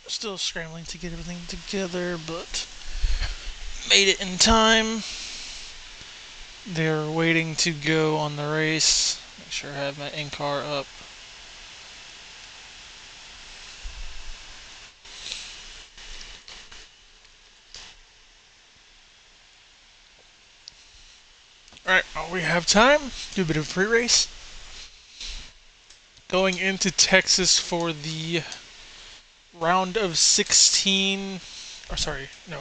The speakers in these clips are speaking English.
Still scrambling to get everything together, but made it in time. They're waiting to go on the race. Make sure I have my in-car up. Alright, while we have time, do a bit of pre-race. Going into Texas for the round of 16,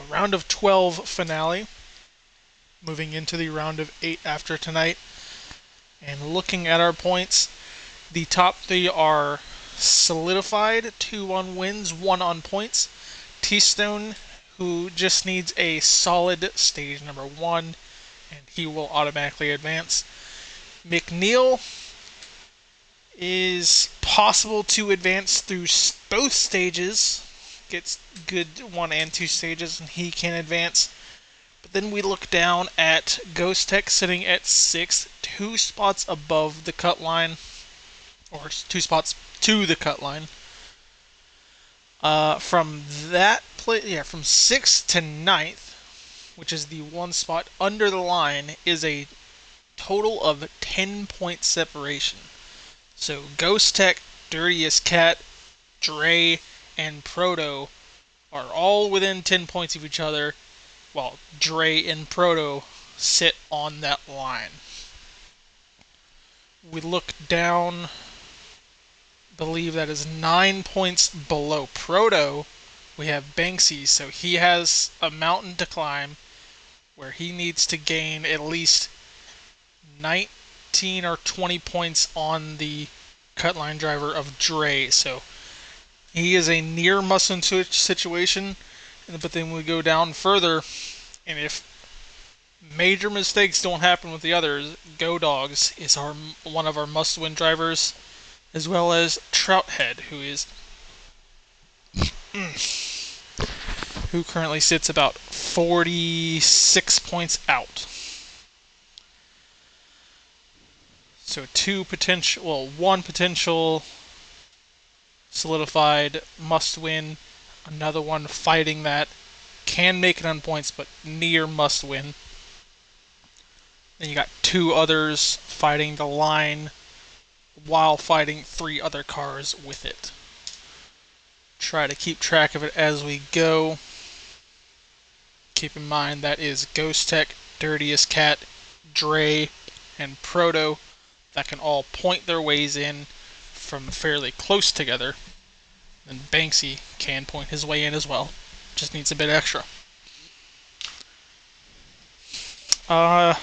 round of 12 finale. Moving into the round of 8 after tonight. And looking at our points, the top 3 are solidified, 2 on wins, 1 on points. T-Stone, who just needs a solid stage number 1, and he will automatically advance. McNeil is possible to advance through both stages, gets good 1 and 2 stages, and he can advance. But then we look down at Ghost Tech sitting at 6th, 2 spots above the cut line, or 2 spots to the cut line. From 6th to 9th, which is the 1 spot under the line, is a total of 10-point separation. So Ghost Tech, Dirtiest Cat, Dre, and Proto are all within 10 points of each other, while Dre and Proto sit on that line. We look down, believe that is 9 points below Proto. We have Banksy, so he has a mountain to climb where he needs to gain at least 19 or 20 points on the cut line driver of Dre. So he is a near must-win situation. But then we go down further, and if major mistakes don't happen with the others, Go Dogs is one of our must-win drivers, as well as Trouthead, who currently sits about 46 points out. So one potential solidified must-win, another one fighting that, can make it on points, but near must-win. Then you got 2 others fighting the line while fighting 3 other cars with it. Try to keep track of it as we go. Keep in mind that is Ghost Tech, Dirtiest Cat, Dre, and Proto that can all point their ways in from fairly close together. And Banksy can point his way in as well. Just needs a bit extra. I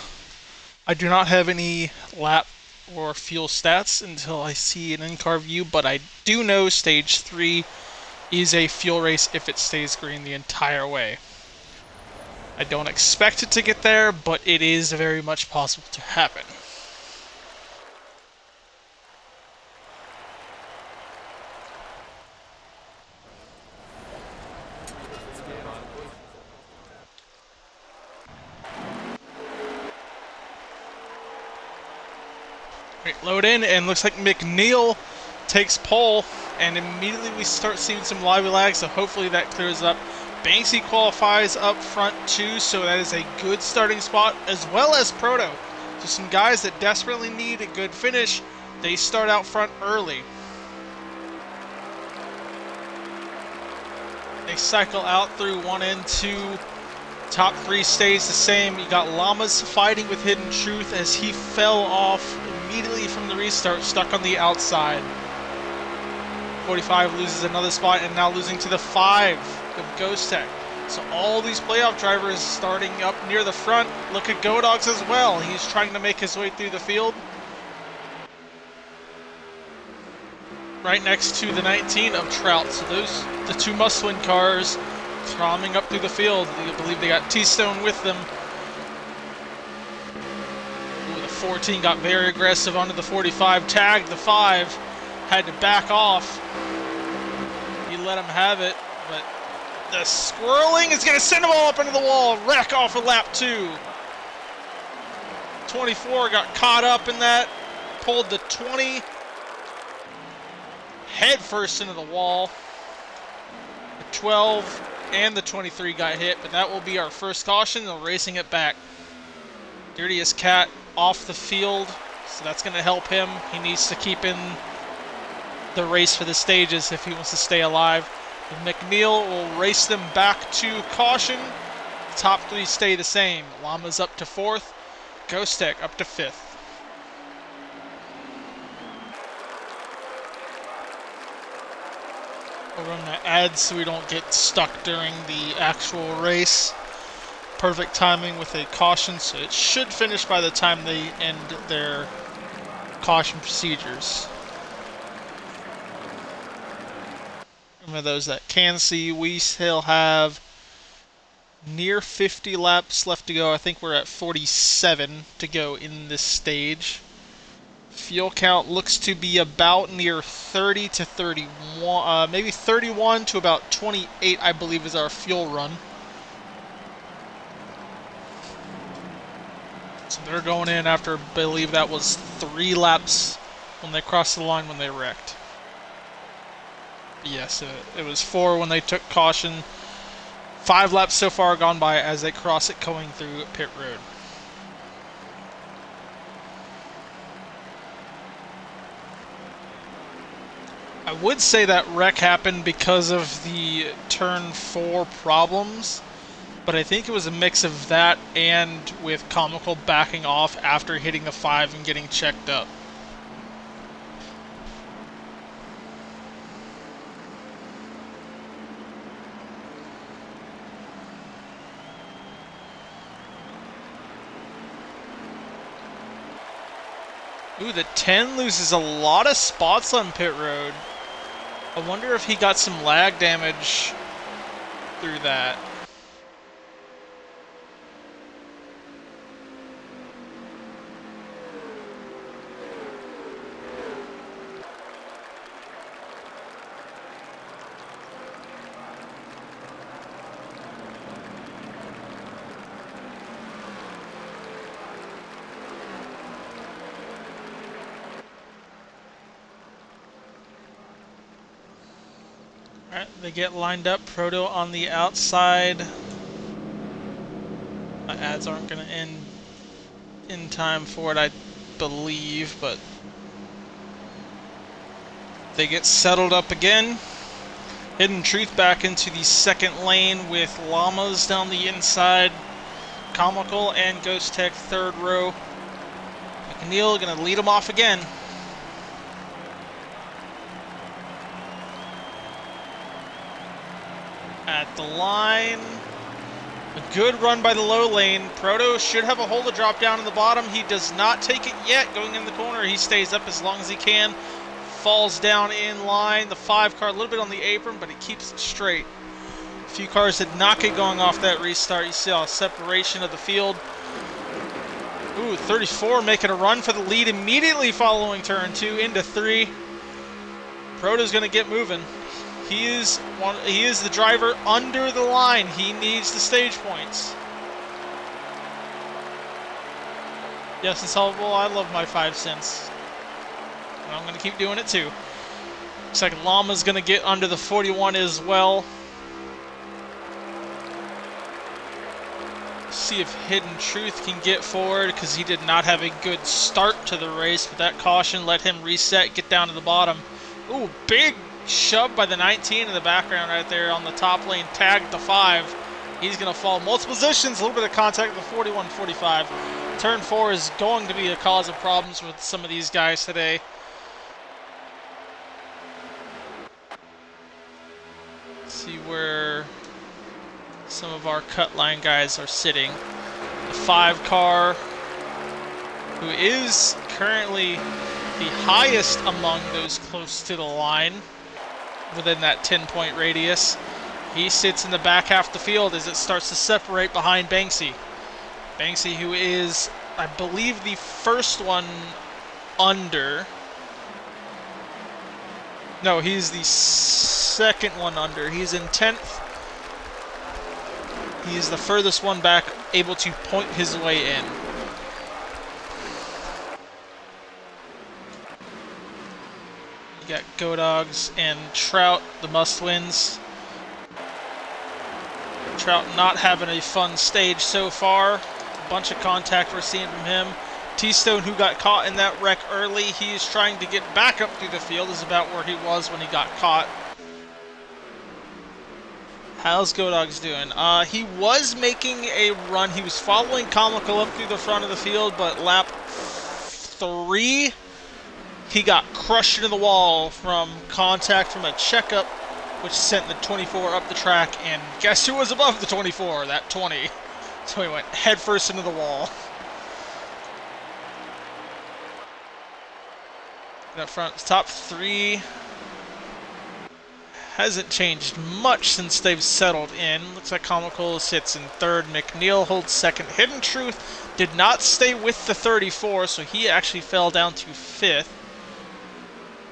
do not have any lap or fuel stats until I see an in-car view, but I do know Stage 3 is a fuel race if it stays green the entire way. I don't expect it to get there, but it is very much possible to happen. Load in, and looks like McNeil takes pole, and immediately we start seeing some lively lag, so hopefully that clears up. Banksy qualifies up front too, so that is a good starting spot, as well as Proto. So some guys that desperately need a good finish, they start out front early. They cycle out through 1 and 2. Top 3 stays the same. You got Llamas fighting with Hidden Truth as he fell off immediately from the restart, stuck on the outside. 45 loses another spot, and now losing to the 5 of Ghost Tech. So all these playoff drivers starting up near the front. Look at Go Dogs as well. He's trying to make his way through the field. Right next to the 19 of Trout. So those the 2 must-win cars climbing up through the field. I believe they got T-Stone with them. Ooh, the 14 got very aggressive onto the 45, tagged the 5, had to back off. He let him have it, but the swirling is going to send them all up into the wall. Wreck off of lap 2. 24 got caught up in that, pulled the 20 head first into the wall. 12 and the 23 got hit, but that will be our first caution. They're racing it back. Dirtiest Cat off the field, so that's going to help him. He needs to keep in the race for the stages if he wants to stay alive. And McNeil will race them back to caution. The top three stay the same. Llama's up to 4th. Ghost Tech up to 5th. We'll run the ads so we don't get stuck during the actual race. Perfect timing with a caution, so it should finish by the time they end their caution procedures. For those that can see, we still have near 50 laps left to go. I think we're at 47 to go in this stage. Fuel count looks to be about near 30 to 31, maybe 31 to about 28, I believe, is our fuel run. So they're going in after, I believe that was 3 laps when they crossed the line when they wrecked. Yes, it was 4 when they took caution. 5 laps so far gone by as they cross it going through pit road. I would say that wreck happened because of the turn 4 problems, but I think it was a mix of that and with Comical backing off after hitting a 5 and getting checked up. Ooh, the 10 loses a lot of spots on pit road. I wonder if he got some lag damage through that. Alright, they get lined up. Proto on the outside. My ads aren't going to end in time for it, I believe, but they get settled up again. Hidden Truth back into the second lane with Llamas down the inside. Comical and Ghost Tech third row. McNeil going to lead them off again. At the line, a good run by the low lane. Proto should have a hole to drop down in the bottom. He does not take it yet. Going in the corner, he stays up as long as he can. Falls down in line. The 5 car a little bit on the apron, but he keeps it straight. A few cars did not get going off that restart. You see a separation of the field. Ooh, 34 making a run for the lead immediately following turn 2 into 3. Proto's going to get moving. He is the driver under the line. He needs the stage points. Yes, Insolvable, I love my 5 cents. And I'm going to keep doing it too. Looks like Llama's going to get under the 41 as well. See if Hidden Truth can get forward, because he did not have a good start to the race, but that caution let him reset, get down to the bottom. Ooh, big shove by the 19 in the background right there on the top lane, tagged the 5. He's going to fall multiple positions, a little bit of contact with the 41-45. Turn 4 is going to be a cause of problems with some of these guys today. Let's see where some of our cut line guys are sitting. The 5 car, who is currently the highest among those close to the line, within that 10-point radius. He sits in the back half of the field as it starts to separate behind Banksy. Banksy, who is, I believe, the first one under. No, he's the second one under. He's in 10th. He's the furthest one back, able to point his way in. You got Go Dogs and Trout, the must-wins. Trout not having a fun stage so far. A bunch of contact we're seeing from him. T-Stone, who got caught in that wreck early, he is trying to get back up through the field, is about where he was when he got caught. How's Godogs doing? He was making a run. He was following Comical up through the front of the field, but lap 3, he got crushed into the wall from contact from a checkup, which sent the 24 up the track, and guess who was above the 24? That 20. So he went headfirst into the wall. Up front, top 3 hasn't changed much since they've settled in. Looks like Comical sits in 3rd. McNeil holds 2nd. Hidden Truth did not stay with the 34, so he actually fell down to 5th.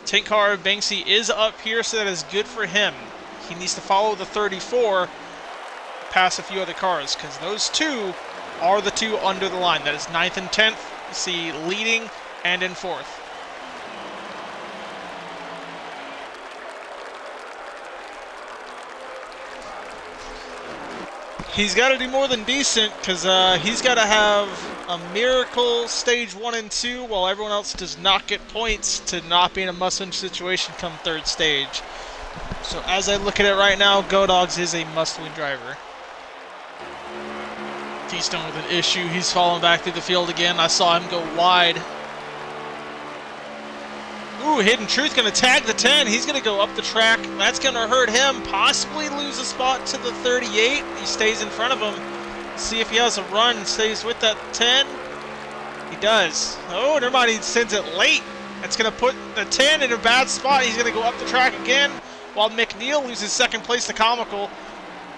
Tank Car Banksy is up here, so that is good for him. He needs to follow the 34, pass a few other cars, because those 2 are the 2 under the line. That is 9th and 10th. You see leading and in 4th. He's got to do more than decent, because he's got to have a miracle stage 1 and 2, while everyone else does not get points to not be in a must-win situation come 3rd stage. So as I look at it right now, Godogs is a must-win driver. T-Stone with an issue. He's falling back through the field again. I saw him go wide. Ooh, Hidden Truth going to tag the 10. He's going to go up the track. That's going to hurt him. Possibly lose a spot to the 38. He stays in front of him. See if he has a run and stays with that 10. He does. Oh, never mind. He sends it late. That's going to put the 10 in a bad spot. He's going to go up the track again, while McNeil loses 2nd place to Comical.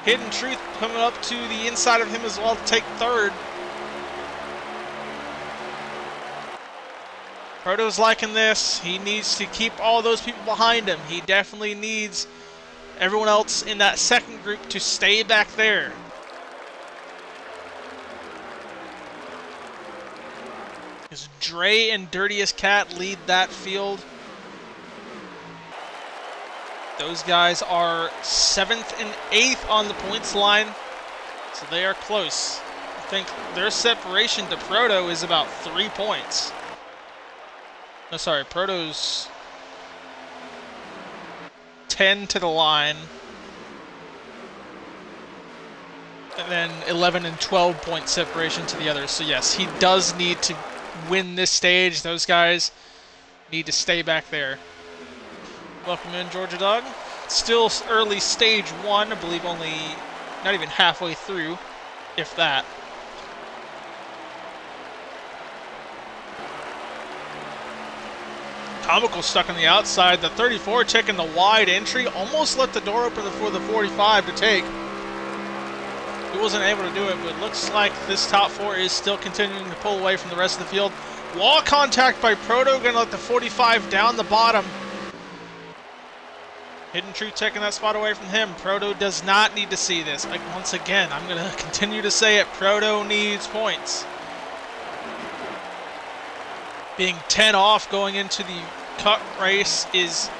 Hidden Truth coming up to the inside of him as well to take 3rd. Proto's liking this. He needs to keep all those people behind him. He definitely needs everyone else in that 2nd group to stay back there. Because Dre and Dirtiest Cat lead that field. Those guys are 7th and 8th on the points line, so they are close. I think their separation to Proto is about 3 points. No, sorry, Proto's 10 to the line. And then 11 and 12 point separation to the others. So yes, he does need to win this stage. Those guys need to stay back there. Welcome in, Georgia Dog. Still early stage 1, I believe only not even halfway through, if that. Comical stuck on the outside. The 34 checking the wide entry. Almost left the door open for the 45 to take. He wasn't able to do it, but it looks like this top 4 is still continuing to pull away from the rest of the field. Wall contact by Proto. Going to let the 45 down the bottom. Hidden Truth taking that spot away from him. Proto does not need to see this. Once again, I'm going to continue to say it. Proto needs points. Being 10 off going into the cut race is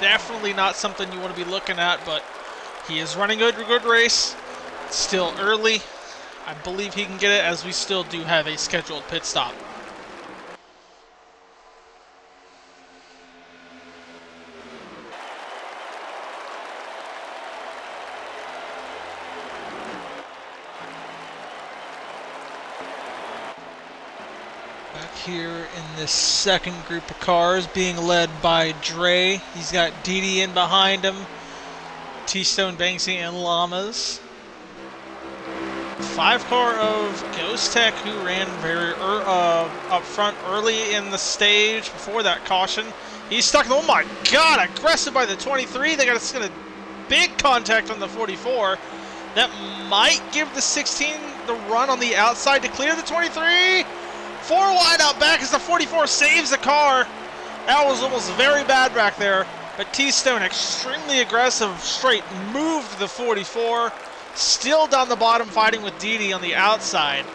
definitely not something you want to be looking at, but he is running a good race. It's still early. I believe he can get it, as we still do have a scheduled pit stop. Here in this 2nd group of cars, being led by Dre. He's got Didi in behind him, T-Stone, Banksy, and Llamas. 5 car of Ghost Tech, who ran very up front early in the stage before that caution. He's stuck in the, oh my god, aggressive by the 23. They got a big contact on the 44. That might give the 16 the run on the outside to clear the 23. 4 wide out back as the 44 saves the car. That was almost very bad back there. But T-Stone, extremely aggressive, straight moved the 44. Still down the bottom, fighting with Didi on the outside.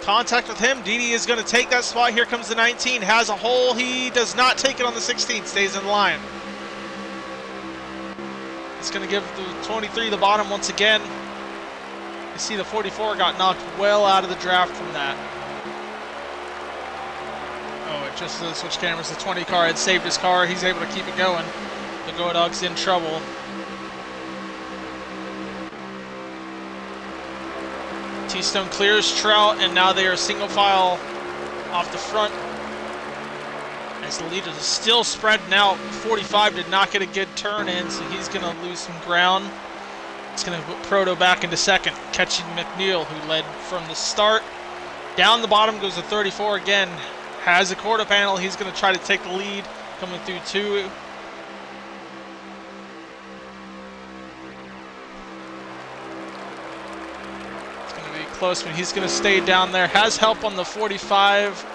Contact with him. Didi is going to take that spot. Here comes the 19. Has a hole. He does not take it on the 16. Stays in line. It's going to give the 23 the bottom once again. You see the 44 got knocked well out of the draft from that. Oh, it just the switch cameras. The 20 car had saved his car. He's able to keep it going. The Go Dog's in trouble. T-Stone clears Trout, and now they are single file off the front. As the leader is still spreading out. 45 did not get a good turn in, so he's going to lose some ground. It's going to put Proto back into second, catching McNeil, who led from the start. Down the bottom goes the 34 again. Has a quarter panel. He's going to try to take the lead, coming through two. It's going to be close, but he's going to stay down there. Has help on the 45.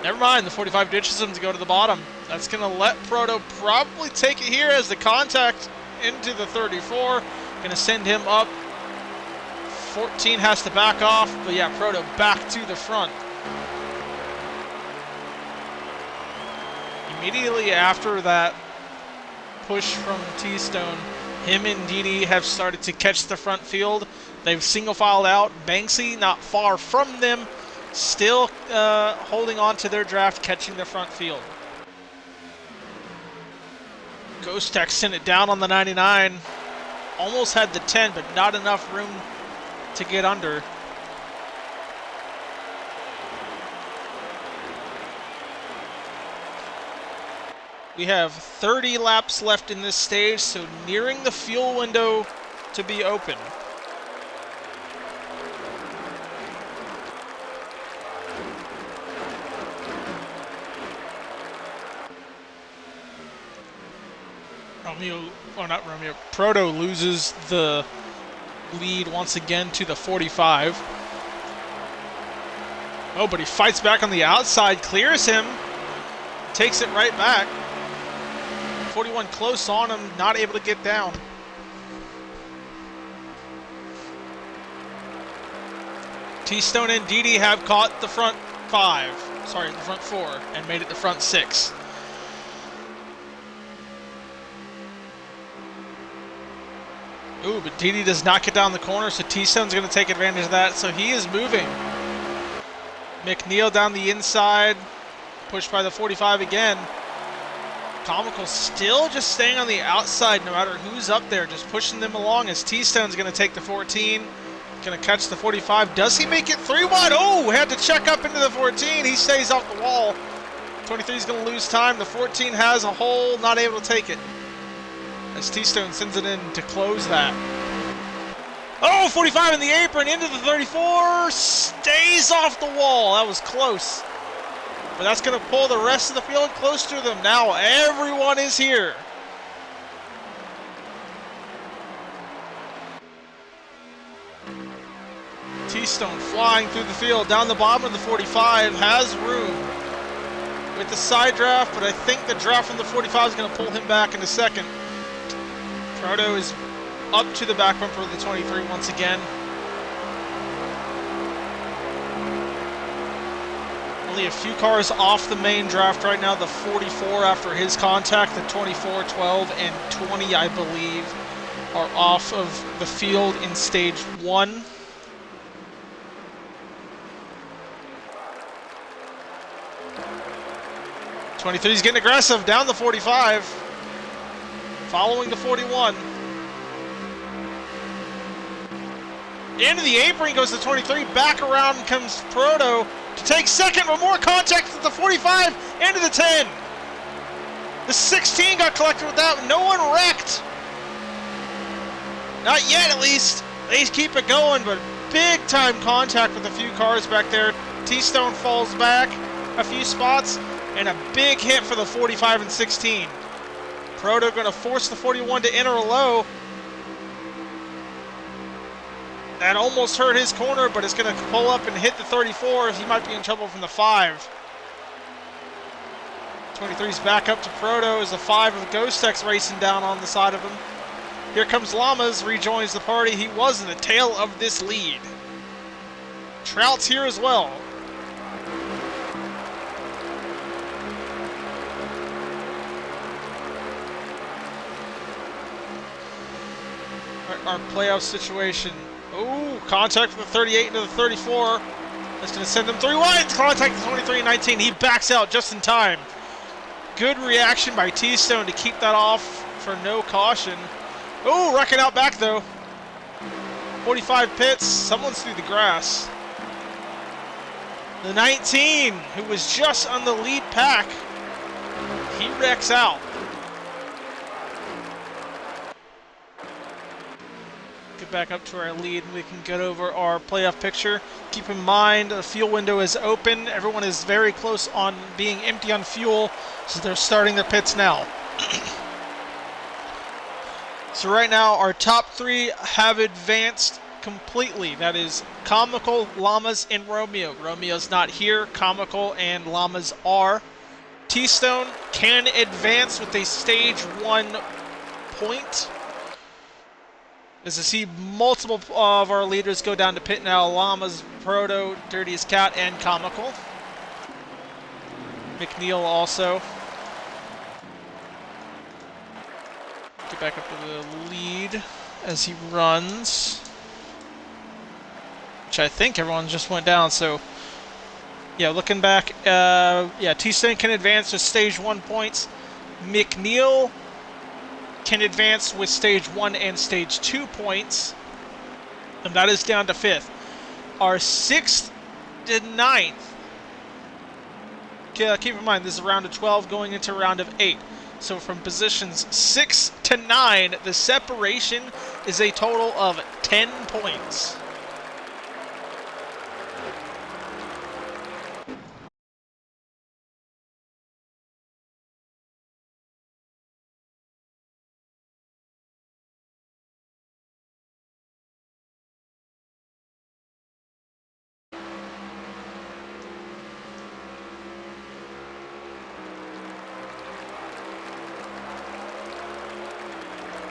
Never mind, the 45 ditches him to go to the bottom. That's going to let Proto probably take it here as the contact into the 34. Going to send him up. 14 has to back off, but yeah, Proto back to the front. Immediately after that push from T-Stone, him and Didi have started to catch the front field. They've single filed out. Banksy not far from them, still holding on to their draft, catching the front field. Ghost Tech sent it down on the 99. Almost had the 10, but not enough room to get under. We have 30 laps left in this stage, so nearing the fuel window to be open. Proto loses the lead once again to the 45. Oh, but he fights back on the outside, clears him, takes it right back. 41 close on him, not able to get down. T-Stone and Didi have caught the front the front four, and made it the front six. Ooh, but Didi does not get down the corner, so T-Stone's going to take advantage of that, so he is moving. McNeil down the inside, pushed by the 45 again. Comical still just staying on the outside no matter who's up there, just pushing them along as T-Stone's going to take the 14. Going to catch the 45. Does he make it 3 wide? Oh, had to check up into the 14. He stays off the wall. 23 is going to lose time. The 14 has a hole, not able to take it. As T-Stone sends it in to close that. Oh, 45 in the apron, into the 34. Stays off the wall. That was close. But that's going to pull the rest of the field close to them. Now everyone is here. T-Stone flying through the field. Down the bottom of the 45. Has room with the side draft, but I think the draft from the 45 is going to pull him back into second. Proto is up to the back bumper of the 23 once again. Only a few cars off the main draft right now. The 44 after his contact, the 24, 12, and 20, I believe, are off of the field in stage 1. '23's getting aggressive down the 45, following the 41. Into the apron goes the 23, back around comes Proto to take second, but more contact with the 45, into the 10. The 16 got collected with that, no one wrecked. Not yet, at least. They keep it going, but big time contact with a few cars back there. T-Stone falls back a few spots, and a big hit for the 45 and 16. Proto going to force the 41 to enter a low. That almost hurt his corner, but it's going to pull up and hit the 34. He might be in trouble from the 5. 23's back up to Proto as the 5 of Ghost Tech's racing down on the side of him. Here comes Llamas, rejoins the party. He was in the tail of this lead. Trout's here as well. our playoff situation. Oh, contact from the 38 into the 34. That's going to send them 3 wide. Contact the 23 and 19. He backs out just in time. Good reaction by T-Stone to keep that off for no caution. Oh, wrecking out back though. 45 pits. Someone's through the grass. The 19, who was just on the lead pack, he wrecks out. Get back up to our lead and we can get over our playoff picture. Keep in mind the fuel window is open. Everyone is very close on being empty on fuel, so they're starting their pits now. So right now our top 3 have advanced completely. That is Comical, Llamas, and Romeo. Romeo's not here. Comical and Llamas are. T-Stone can advance with a stage 1 point. As I see multiple of our leaders go down to pit now. Llamas, Proto, Dirtiest Cat, and Comical. McNeil also. Get back up to the lead as he runs. Which I think everyone just went down, so... Yeah, looking back, T-Stone can advance with stage 1 points. McNeil can advance with stage 1 and stage 2 points. And that is down to 5th. Our 6th to 9th. Keep in mind, this is a round of 12 going into a round of 8. So from positions 6 to 9, the separation is a total of 10 points.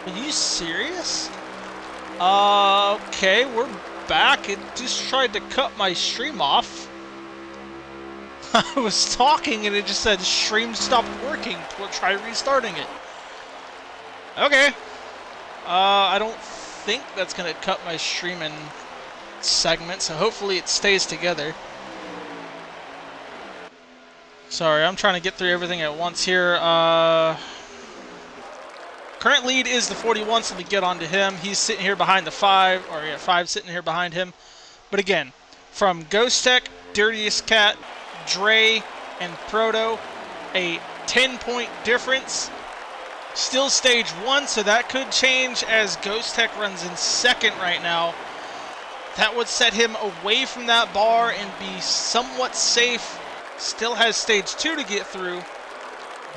Are you serious? Okay, we're back. It just tried to cut my stream off. I was talking and it just said stream stopped working. We'll try restarting it. Okay. I don't think that's gonna cut my streaming segment, so hopefully it stays together. Sorry, I'm trying to get through everything at once here. Current lead is the 41, so we get onto him. He's sitting here behind the 5, or yeah, 5 sitting here behind him. But again, from Ghost Tech, Dirtiest Cat, Dre, and Proto, a 10-point difference. Still stage 1, so that could change as Ghost Tech runs in 2nd right now. That would set him away from that bar and be somewhat safe. Still has stage 2 to get through.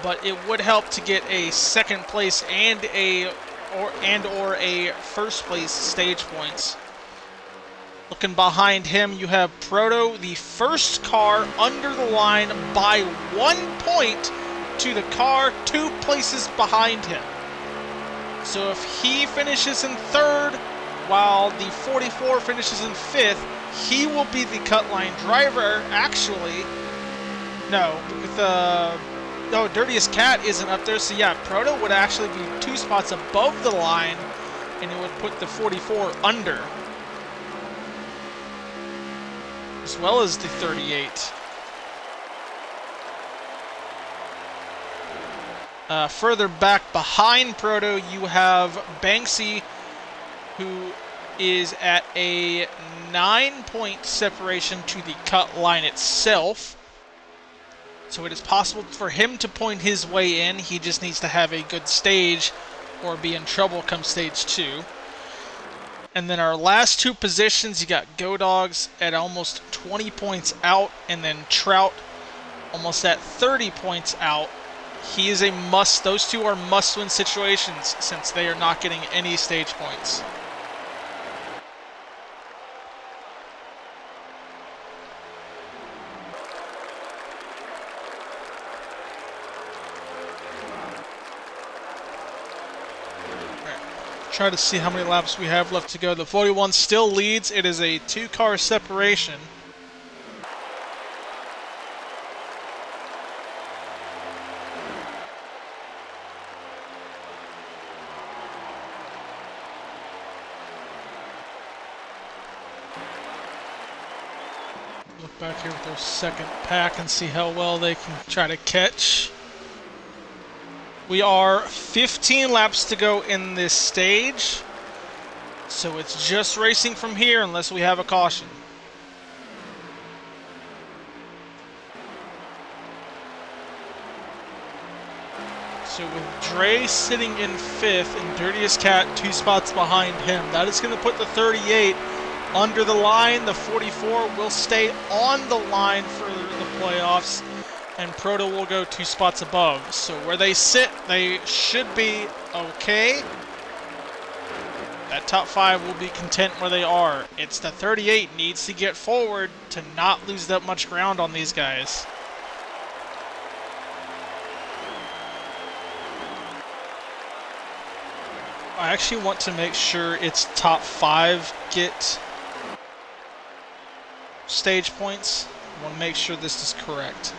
But it would help to get a 2nd place and a first place stage points. Looking behind him, you have Proto, the first car under the line by 1 point to the car 2 places behind him. So if he finishes in 3rd, while the 44 finishes in 5th, he will be the cut line driver. Actually, no, with no, Dirtiest Cat isn't up there, so yeah, Proto would actually be 2 spots above the line, and it would put the 44 under. As well as the 38. Further back behind Proto, you have Banksy, who is at a 9-point separation to the cut line itself. So it is possible for him to point his way in. He just needs to have a good stage or be in trouble come stage 2. And then our last 2 positions, you got Go Dogs at almost 20 points out, and then Trout almost at 30 points out. He is a must. Those 2 are must-win situations since they are not getting any stage points. Try to see how many laps we have left to go. The 41 still leads. It is a 2-car separation. Back here with their second pack and see how well they can try to catch. We are 15 laps to go in this stage, so it's just racing from here unless we have a caution. So with Dre sitting in 5th and Dirtiest Cat 2 spots behind him, that is going to put the 38 under the line. The 44 will stay on the line for the playoffs, and Proto will go 2 spots above. So where they sit, they should be okay. That top 5 will be content where they are. It's the 38 needs to get forward to not lose that much ground on these guys. I actually want to make sure it's top 5 get stage points. I want to make sure this is correct.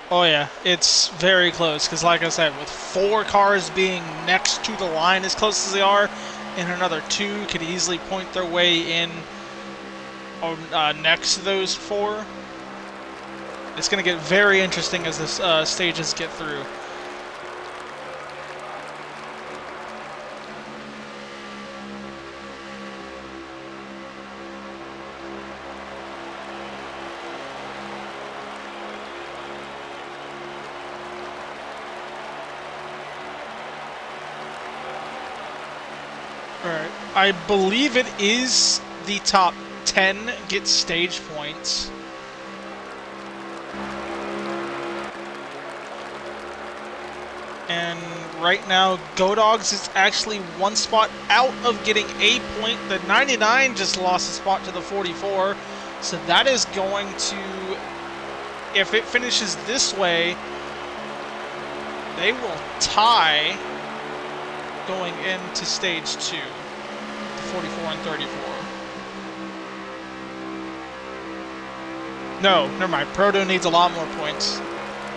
Oh yeah, it's very close, because like I said, with 4 cars being next to the line as close as they are, and another 2 could easily point their way in next to those 4, it's going to get very interesting as this stages get through. Alright, I believe it is the top 10 get stage points. And right now, GoDogs is actually 1 spot out of getting a point. The 99 just lost a spot to the 44. So that is going to, if it finishes this way, they will tie going into stage 2, 44 and 34. No, never mind. Proto needs a lot more points.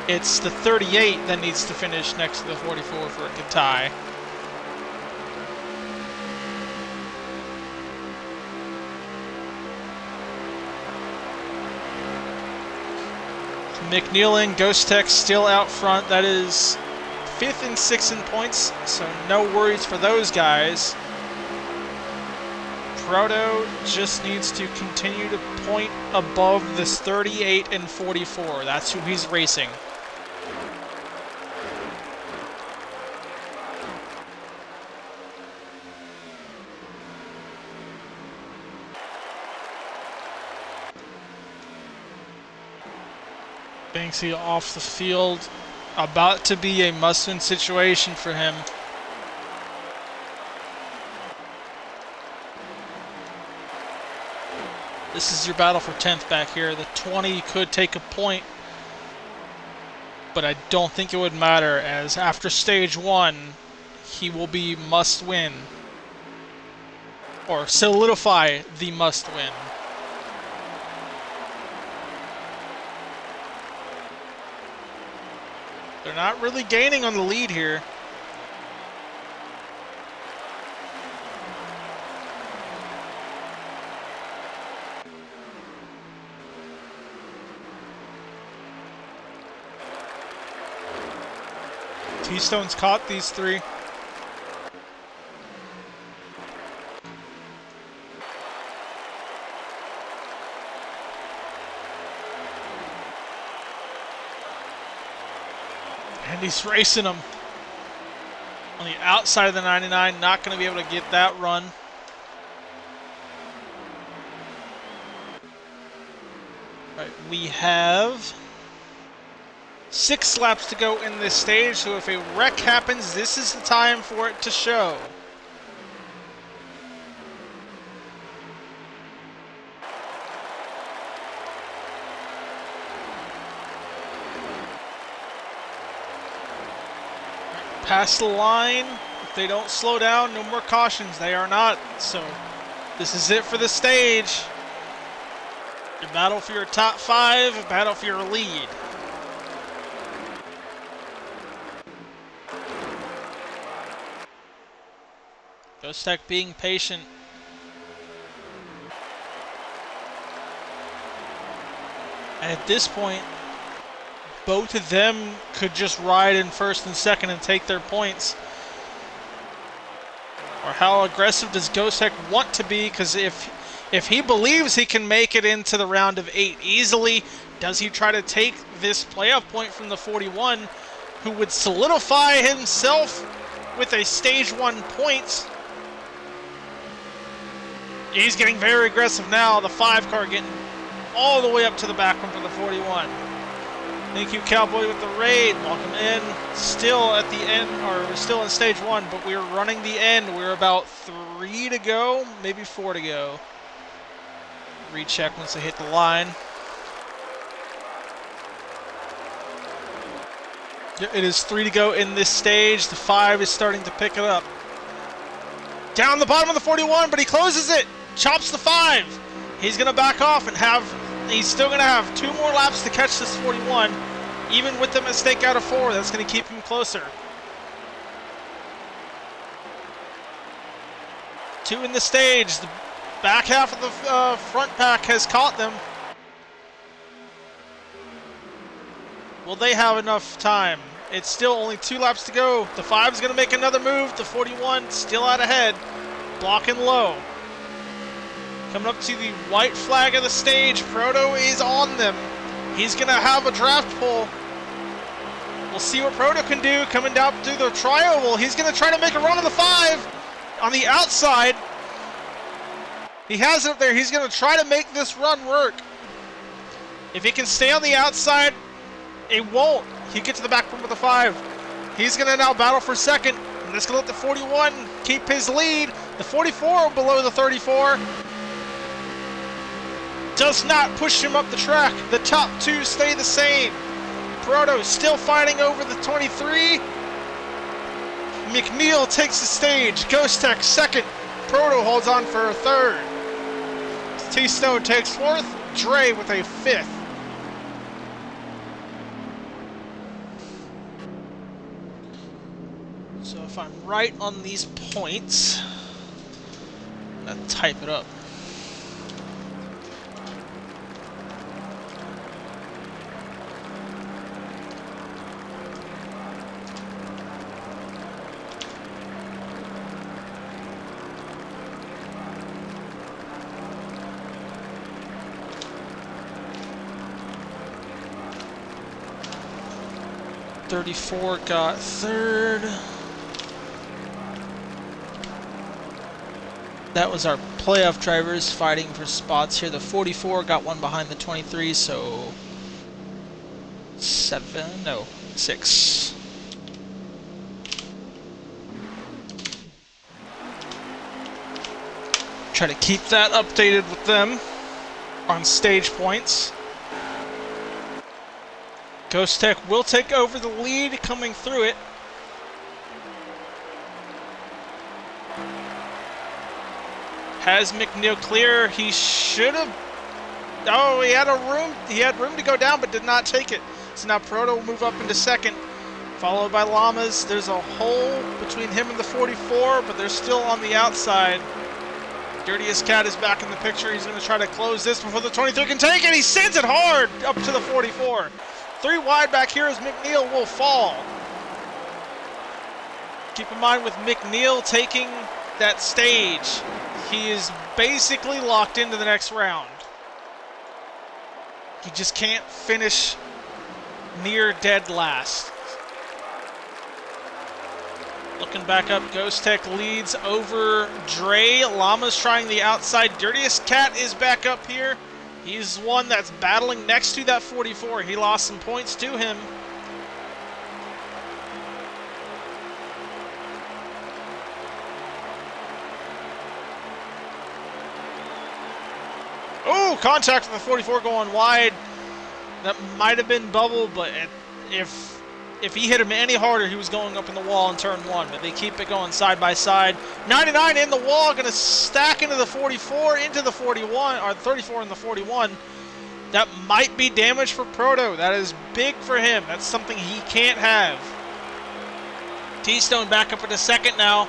It's the 38 that needs to finish next to the 44 for it to tie. McNeil, Ghost Tech still out front. That is 5th and 6th in points, so no worries for those guys. Proto just needs to continue to point above this 38 and 44. That's who he's racing. Banksy off the field. About to be a must-win situation for him. This is your battle for 10th back here. The 20 could take a point, but I don't think it would matter, as after stage 1, he will be must-win. Or solidify the must-win. They're not really gaining on the lead here. T-Stone's caught these 3. And he's racing them. On the outside of the 99, not going to be able to get that run. All right, we have 6 laps to go in this stage, so if a wreck happens, this is the time for it to show. Past the line, If they don't slow down, no more cautions. They are not. So this is it for the stage. Your battle for your top 5, a battle for your lead. Ghost Tech being patient. And at this point, both of them could just ride in first and second and take their points. Or how aggressive does Ghost Tech want to be? Because if he believes he can make it into the round of 8 easily, does he try to take this playoff point from the 41, who would solidify himself with a stage 1 point? He's getting very aggressive now. The 5 car getting all the way up to the back one for the 41. Thank you, Cowboy, with the raid. Welcome in. Still at the end, or we're still in stage 1, but we're running the end. We're about 3 to go, maybe 4 to go. Recheck once they hit the line. It is 3 to go in this stage. The 5 is starting to pick it up. Down the bottom of the 41, but he closes it. Chops the 5. He's going to back off and he's still going to have 2 more laps to catch this 41. Even with the mistake out of 4, that's going to keep him closer. 2 in the stage. The back half of the front pack has caught them. Will they have enough time? It's still only 2 laps to go. The 5 is going to make another move. The 41 still out ahead. Blocking low. Coming up to the white flag of the stage. Proto is on them. He's going to have a draft pull. We'll see what Proto can do coming down through the tri-oval. He's going to try to make a run of the 5 on the outside. He has it up there. He's going to try to make this run work. If he can stay on the outside, it won't. He gets to the back room with the 5. He's going to now battle for second. And that's going to let the 41 keep his lead. The 44 below the 34. Does not push him up the track. The top 2 stay the same. Proto still fighting over the 23. McNeil takes the stage. Ghost Tech second. Proto holds on for a third. T-Stone takes 4th. Dre with a 5th. So if I'm right on these points, I'm going to type it up. .34 got 3rd. That was our playoff drivers fighting for spots here. The 44 got 1 behind the 23, so 6. Try to keep that updated with them on stage points. Ghost Tech will take over the lead coming through it. Has McNeil clear? He should have. Oh, he had room to go down, but did not take it. So now Proto will move up into second, followed by Llamas. There's a hole between him and the 44, but they're still on the outside. Dirtiest Cat is back in the picture. He's going to try to close this before the 23 can take it. He sends it hard up to the 44. 3 wide back here as McNeil will fall. Keep in mind with McNeil taking that stage, he is basically locked into the next round. He just can't finish near dead last. Looking back up, Ghost Tech leads over Dre. Llama's trying the outside. Dirtiest Cat is back up here. He's one that's battling next to that 44. He lost some points to him. Oh, contact with the 44 going wide. That might have been bubble, but if if he hit him any harder, he was going up in the wall in turn 1, but they keep it going side by side. 99 in the wall, going to stack into the 44, into the 41, or 34 in the 41. That might be damage for Proto. That is big for him. That's something he can't have. T-Stone back up into second now.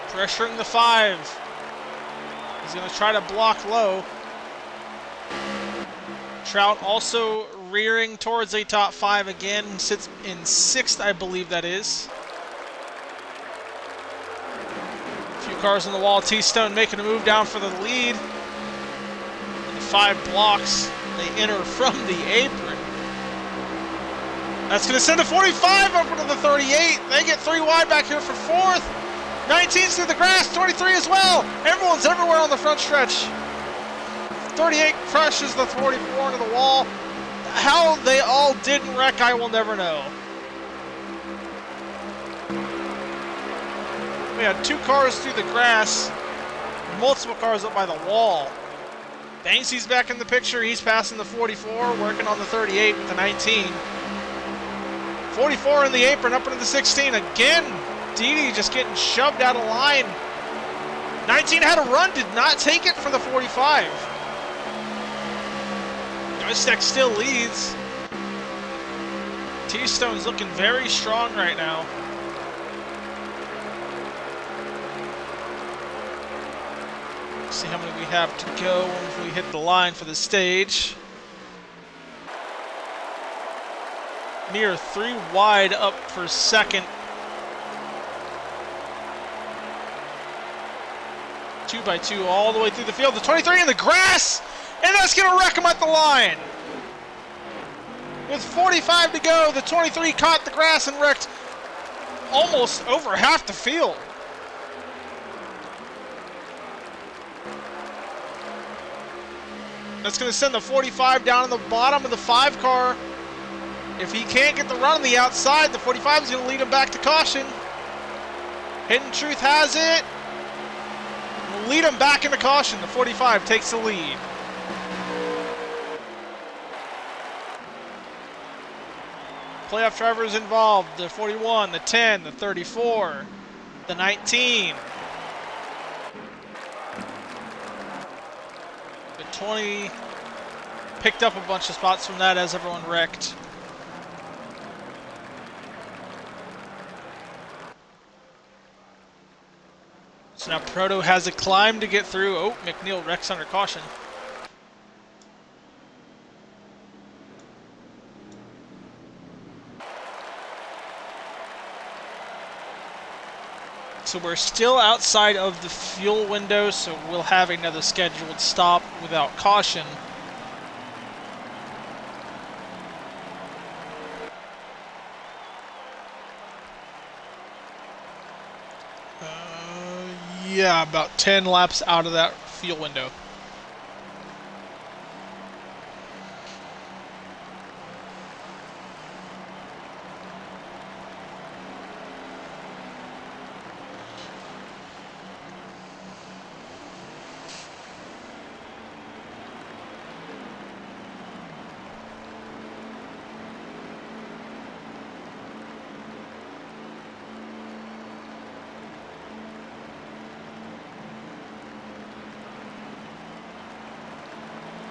Pressuring the 5. He's going to try to block low. Trout also rearing towards a top 5 again. Sits in 6th, I believe that is. A few cars on the wall. T-Stone making a move down for the lead. And the 5 blocks. They enter from the apron. That's going to send the 45 over to the 38. They get 3 wide back here for 4th. 19's through the grass. 23 as well. Everyone's everywhere on the front stretch. 38 crushes the 44 into the wall. How they all didn't wreck, I will never know. We had 2 cars through the grass, multiple cars up by the wall. Banksy's back in the picture. He's passing the 44, working on the 38 with the 19. 44 in the apron, up into the 16. Again, Didi just getting shoved out of line. 19 had a run, did not take it for the 45. Joystick still leads. T-Stone's looking very strong right now. Let's see how many we have to go if we hit the line for the stage. Mere 3 wide up for second. 2 by 2 all the way through the field. The 23 in the grass! And that's going to wreck him at the line. With 45 to go, the 23 caught the grass and wrecked almost over half the field. That's going to send the 45 down in the bottom of the 5 car. If he can't get the run on the outside, the 45 is going to lead him back to caution. Hidden Truth has it. Will lead him back into caution. The 45 takes the lead. Playoff drivers involved, the 41, the 10, the 34, the 19. The 20 picked up a bunch of spots from that as everyone wrecked. So now Proto has a climb to get through. Oh, McNeil wrecks under caution. So we're still outside of the fuel window, so we'll have another scheduled stop without caution. Yeah, about 10 laps out of that fuel window.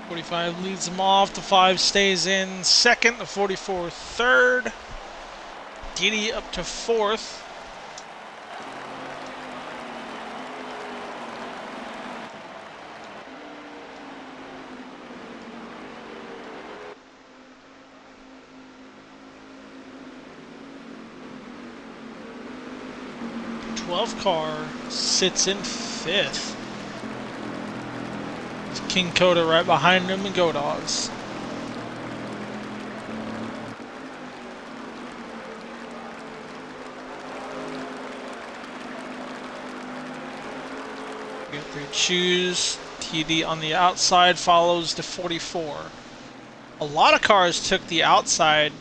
.45 leads them off, the 5 stays in second, the 44 third. Didi up to 4th. The 12 car sits in 5th. King Coda right behind him and Go Dogs. Get through choose. TD on the outside follows the 44. A lot of cars took the outside.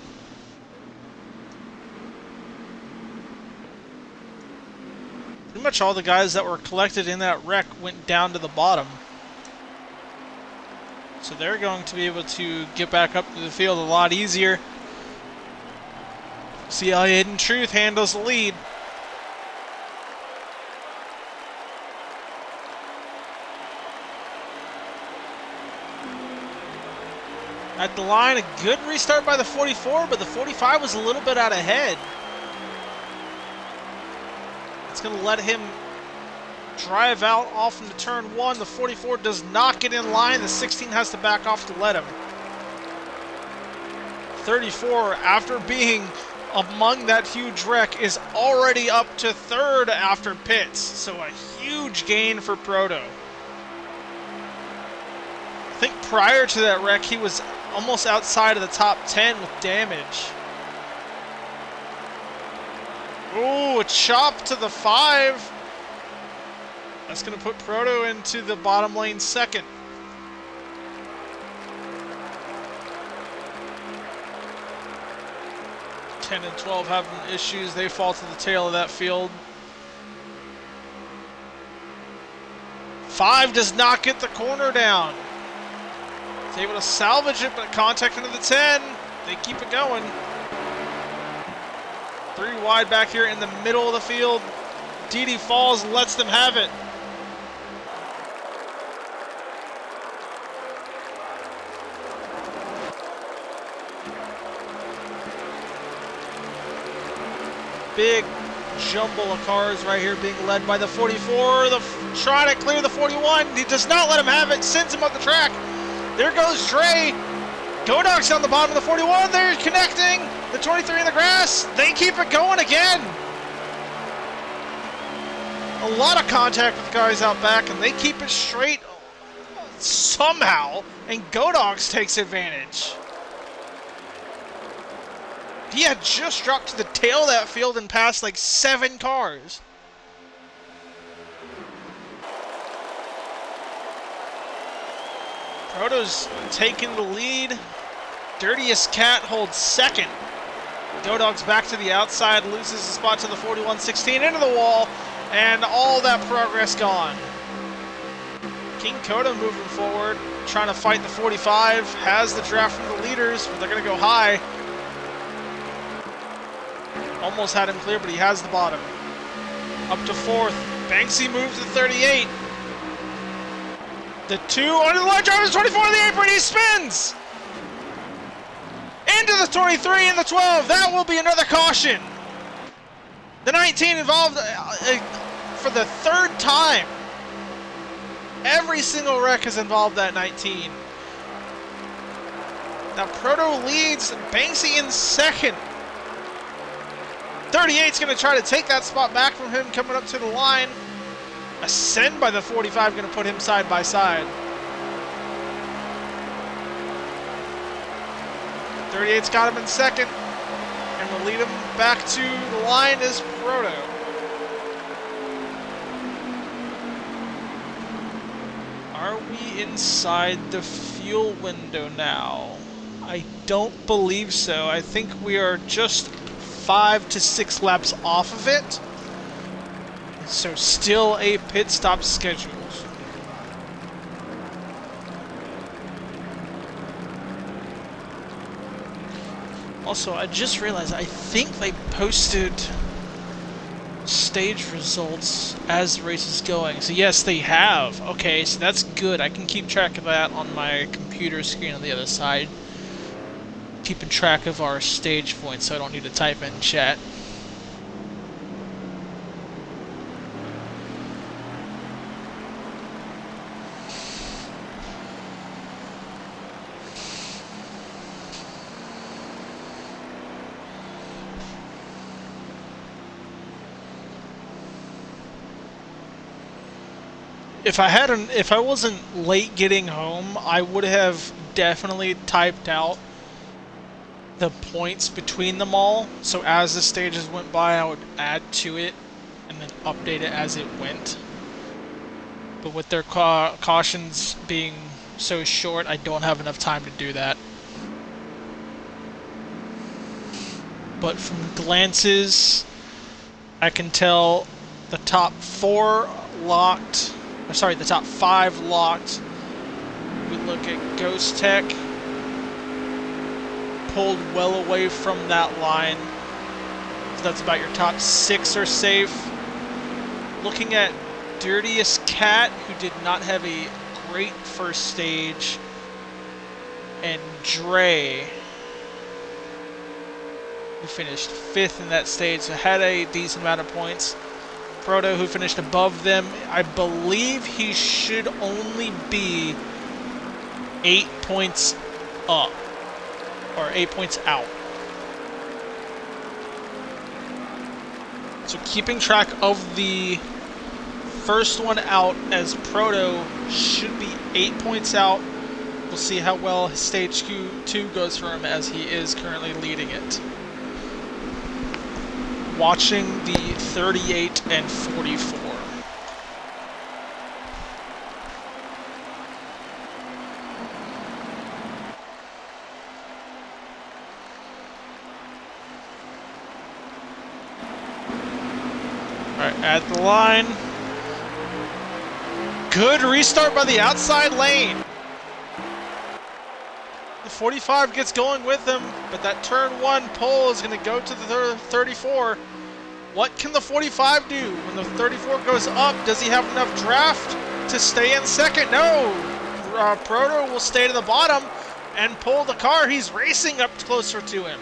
Pretty much all the guys that were collected in that wreck went down to the bottom. So they're going to be able to get back up to the field a lot easier. See how Hidden Truth handles the lead. At the line, a good restart by the 44, but the 45 was a little bit out ahead. It's going to let him drive out off into turn 1. The 44 does not get in line. The 16 has to back off to let him. 34, after being among that huge wreck, is already up to 3rd after pits. So a huge gain for Proto. I think prior to that wreck, he was almost outside of the top 10 with damage. Ooh, a chop to the 5. That's going to put Proto into the bottom lane 2nd. Ten and 12 having issues. They fall to the tail of that field. 5 does not get the corner down. He's able to salvage it, but contact into the 10. They keep it going. 3 wide back here in the middle of the field. Didi falls, lets them have it. Big jumble of cars right here being led by the 44. Trying to clear the 41. He does not let him have it. Sends him up the track. There goes Dre. Godog's on the bottom of the 41. They're connecting. The 23 in the grass. They keep it going again. A lot of contact with guys out back, and they keep it straight somehow. And Godogs takes advantage. He had just dropped to the tail of that field and passed like 7 cars. Proto's taking the lead. Dirtiest Cat holds 2nd. Godog's back to the outside, loses the spot to the 41-16 into the wall, and all that progress gone. King Koda moving forward, trying to fight the 45, has the draft from the leaders, but they're going to go high. Almost had him clear, but he has the bottom. Up to 4th. Banksy moves to 38. The 2 under the line drives 24 on the apron. He spins! Into the 23 and the 12. That will be another caution. The 19 involved for the 3rd time. Every single wreck has involved that 19. Now Proto leads. Banksy in 2nd. 38's going to try to take that spot back from him coming up to the line. Ascend by the 45 going to put him side by side. 38's got him in 2nd. And will lead him back to the line is Proto. Are we inside the fuel window now? I don't believe so. I think we are just 5 to 6 laps off of it. So still a pit stop scheduled. Also, I just realized I think they posted stage results as the race is going. So yes, they have. Okay, so that's good. I can keep track of that on my computer screen on the other side. Keeping track of our stage points so I don't need to type in chat. If I wasn't late getting home, I would have definitely typed out the points between them all, so as the stages went by I would add to it and then update it as it went. But with their cautions being so short, I don't have enough time to do that. But from glances, I can tell the top 4 locked, or sorry, the top 5 locked. We look at Ghost Tech, pulled well away from that line. That's about your top 6 are safe. Looking at Dirtiest Cat, who did not have a great first stage, and Dre, who finished 5th in that stage, so had a decent amount of points. Proto, who finished above them, I believe he should only be 8 points up, or 8 points out. So keeping track of the first one out, as Proto should be 8 points out. We'll see how well his stage 2 goes for him, as he is currently leading it. Watching the 38 and 44. Alright, at the line. Good restart by the outside lane. The 45 gets going with him, but that turn 1 pole is going to go to the 34. What can the 45 do? When the 34 goes up, does he have enough draft to stay in second? No! Proto will stay to the bottom and pull the car. He's racing up closer to him.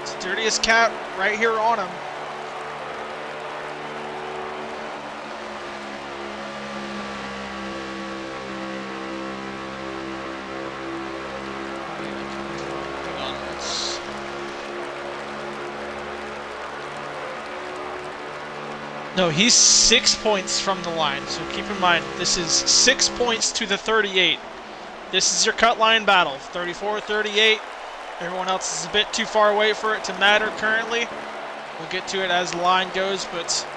It's Dirtiest Cat right here on him. No, he's 6 points from the line, so keep in mind, this is 6 points to the 38. This is your cut line battle, 34, 38. Everyone else is a bit too far away for it to matter currently. We'll get to it as the line goes, but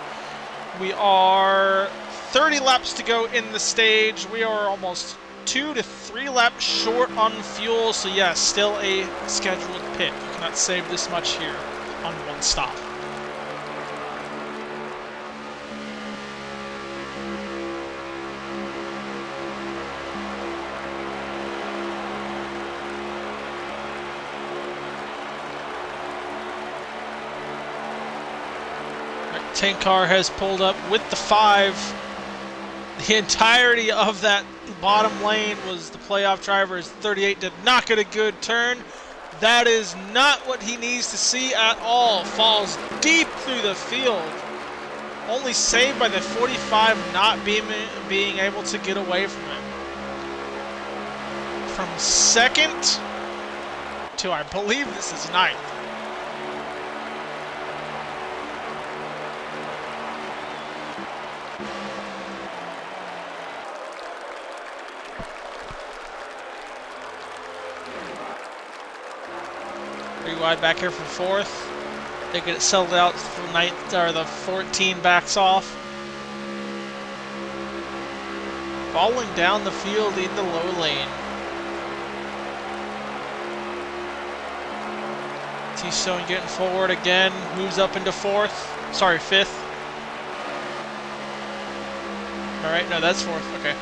we are 30 laps to go in the stage. We are almost 2 to 3 laps short on fuel, so yes, still a scheduled pit. You cannot save this much here on one stop. Tank car has pulled up with the 5. The entirety of that bottom lane was the playoff driver. His 38 did not get a good turn. That is not what he needs to see at all. Falls deep through the field. Only saved by the 45 not being able to get away from him. From second to, I believe this is 9th. Wide back here for 4th. They get it settled out for 9th, or the 14 backs off. Falling down the field in the low lane. T-Stone getting forward again, moves up into 4th. Sorry, 5th. Alright, no, that's 4th, okay.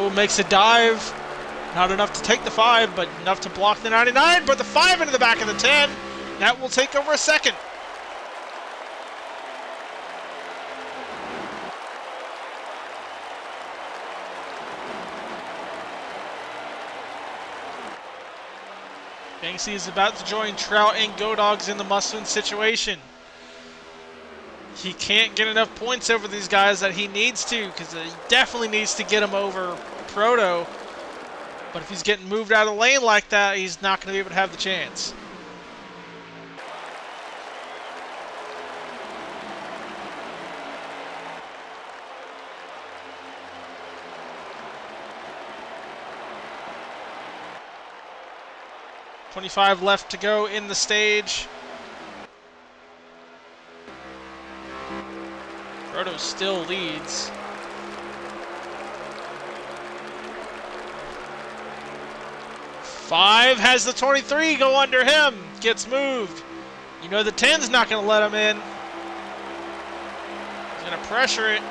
Oh, makes a dive. Not enough to take the 5, but enough to block the 99. But the 5 into the back of the 10. That will take over a second. Banksy is about to join Trout and Go-Dogs in the must-win situation. He can't get enough points over these guys that he needs to, because he definitely needs to get them over Proto. But if he's getting moved out of the lane like that, he's not going to be able to have the chance. .25 left to go in the stage. Proto still leads. Five has the 23 go under him. Gets moved. You know the 10's not going to let him in. He's going to pressure it.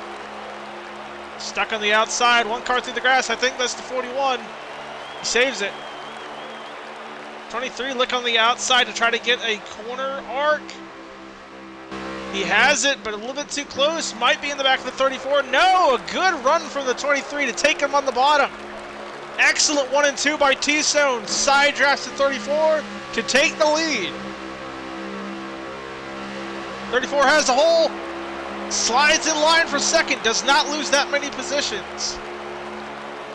Stuck on the outside. One car through the grass. I think that's the 41. He saves it. 23 look on the outside to try to get a corner arc. He has it, but a little bit too close. Might be in the back of the 34. No, a good run from the 23 to take him on the bottom. Excellent 1 and 2 by T-Stone. Side drafts the 34 to take the lead. 34 has the hole. Slides in line for second. Does not lose that many positions.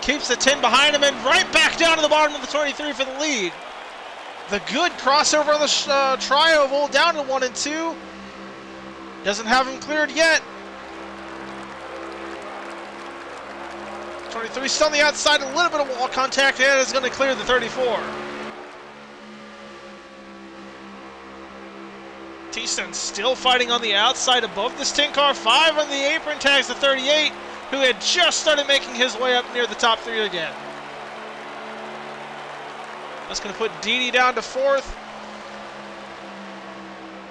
Keeps the 10 behind him and right back down to the bottom of the 23 for the lead. The good crossover on the tri-oval down to 1 and 2. Doesn't have him cleared yet. 23 still on the outside, a little bit of wall contact, and is going to clear the 34. T-Stone still fighting on the outside above this 10 car. 5 on the apron, tags the 38, who had just started making his way up near the top 3 again. That's going to put Didi down to 4th.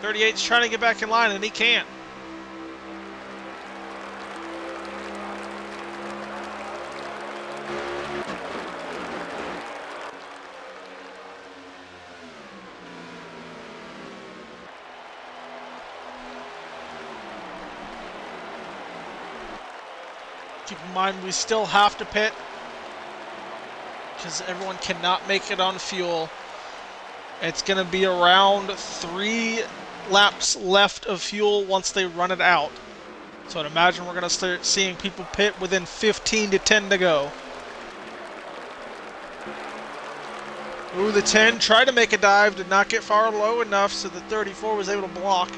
38's trying to get back in line, and he can't. Keep in mind, we still have to pit because everyone cannot make it on fuel. It's going to be around 3 laps left of fuel once they run it out. So I'd imagine we're going to start seeing people pit within 15 to 10 to go. Ooh, the 10 tried to make a dive, did not get far low enough, so the 34 was able to block.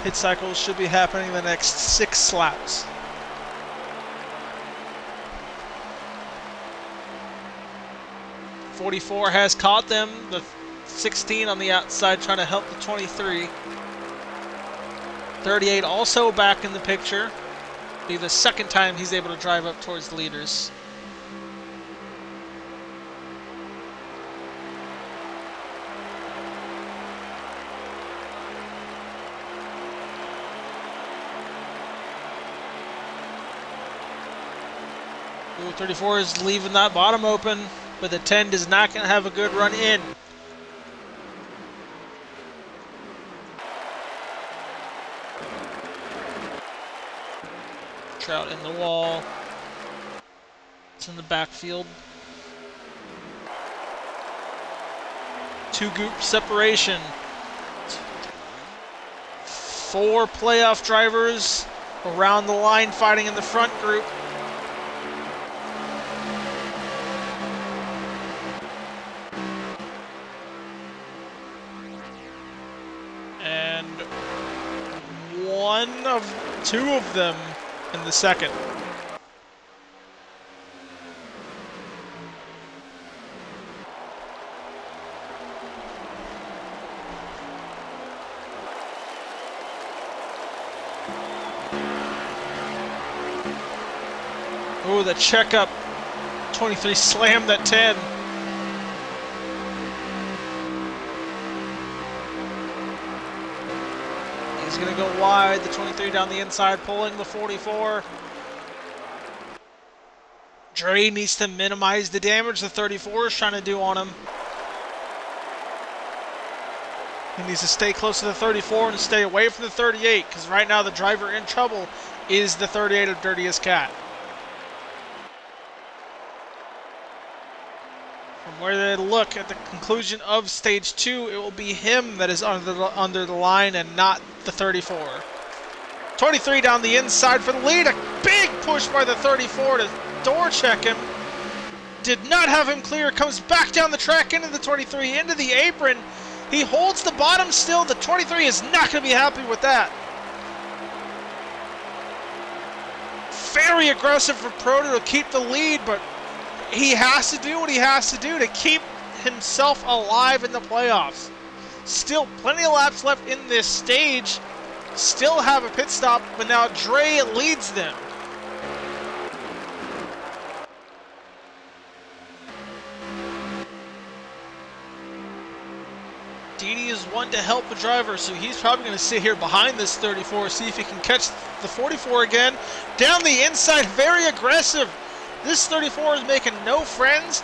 Pit cycles should be happening in the next 6 laps. .44 has caught them. The 16 on the outside trying to help the 23. 38 also back in the picture. Be the second time he's able to drive up towards the leaders. Ooh, 34 is leaving that bottom open, but the 10 is not going to have a good run in. Trout in the wall. It's in the backfield. 2 group separation. 4 playoff drivers around the line fighting in the front group. And 2 of them in the second. Oh, the checkup. 23 slammed that 10. He's going to go wide. The 23 down the inside, pulling the 44. Dre needs to minimize the damage the 34 is trying to do on him. He needs to stay close to the 34 and stay away from the 38, because right now the driver in trouble is the 38 of Dirtiest Cat. From where they look at the conclusion of stage 2, it will be him that is under the line and not the 34. 23 down the inside for the lead. A big push by the 34 to door check him. Did not have him clear. Comes back down the track into the 23, into the apron. He holds the bottom still. The 23 is not going to be happy with that. Very aggressive for Proto to keep the lead, but he has to do what he has to do to keep himself alive in the playoffs. Still plenty of laps left in this stage. Still have a pit stop, but now Dre leads them. is one to help the driver, so he's probably going to sit here behind this 34, see if he can catch the 44 again. Down the inside, very aggressive. This 34 is making no friends.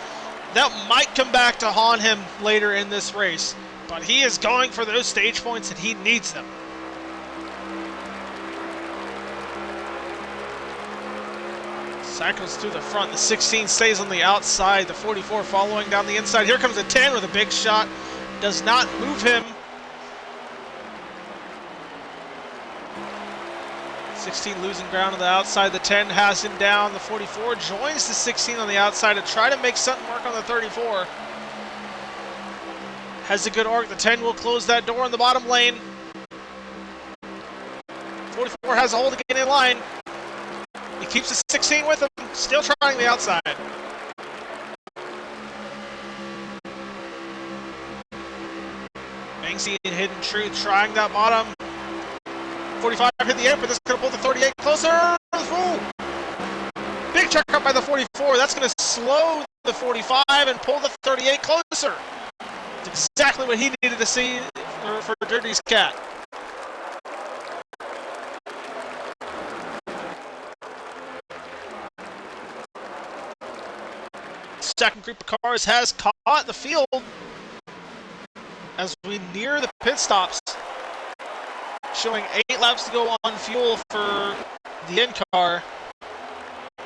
That might come back to haunt him later in this race, but he is going for those stage points and he needs them. Cycles through the front. The 16 stays on the outside. The 44 following down the inside. Here comes the 10 with a big shot. Does not move him. 16 losing ground on the outside. The 10 has him down. The 44 joins the 16 on the outside to try to make something work on the 34. Has a good arc. The 10 will close that door in the bottom lane. 44 has a hold to get in line. He keeps the 16 with him, still trying the outside. Banksy and Hidden Truth trying that bottom. 45 hit the air, but this could have pulled the 38 closer. Ooh. Big check up by the 44. That's going to slow the 45 and pull the 38 closer. It's exactly what he needed to see for Dirty's Cat. Second group of cars has caught the field as we near the pit stops. Showing 8 laps to go on fuel for the end car.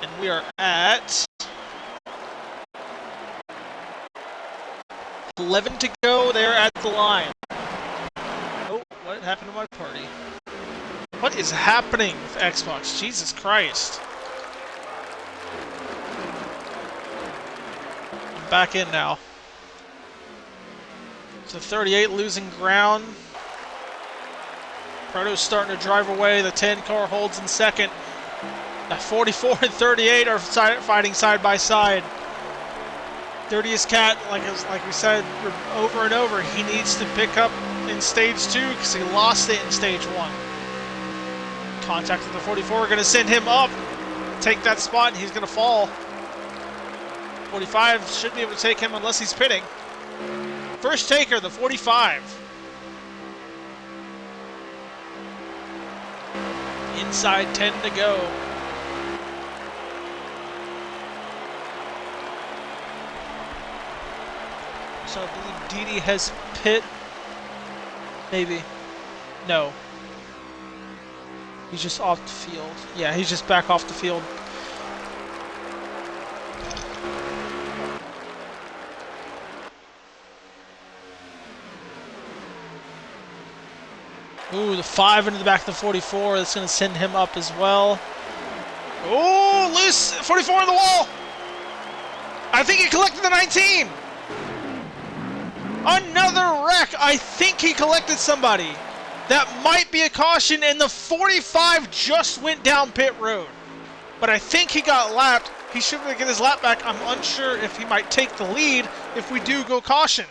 And we are at 11 to go there at the line. Oh, what happened to my party? What is happening with Xbox? Jesus Christ. Back in now. So 38 losing ground. Proto's starting to drive away. The 10 car holds in second. The 44 and 38 are fighting side by side. Dirtiest Cat, like we said over and over, he needs to pick up in stage 2 because he lost it in stage 1. Contact with the 44 going to send him up. Take that spot and he's going to fall. 45 should be able to take him unless he's pitting. First taker, the 45. Inside 10 to go. So I believe Didi has pit. Maybe. No. He's just off the field. Yeah, he's just back off the field. Ooh, the 5 into the back of the 44. That's going to send him up as well. Ooh, loose 44 on the wall. I think he collected the 19. Another wreck. I think he collected somebody. That might be a caution, and the 45 just went down pit road. But I think he got lapped. He should get his lap back. I'm unsure if he might take the lead if we do go caution.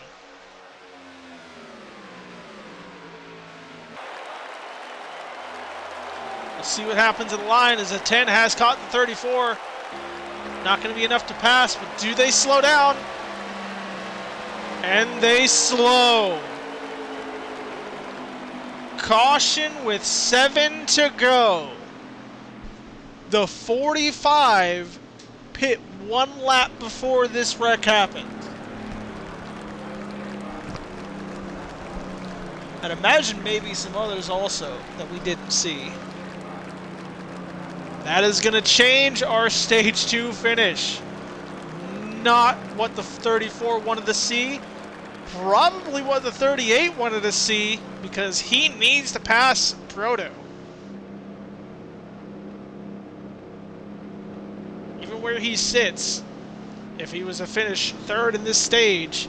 See what happens in the line as the 10 has caught the 34. Not going to be enough to pass, but do they slow down? And they slow. Caution with 7 to go. The 45 pit 1 lap before this wreck happened. I'd imagine maybe some others also that we didn't see. That is going to change our stage 2 finish. Not what the 34 wanted to see. Probably what the 38 wanted to see, because he needs to pass Proto. Even where he sits, if he was to finish 3rd in this stage,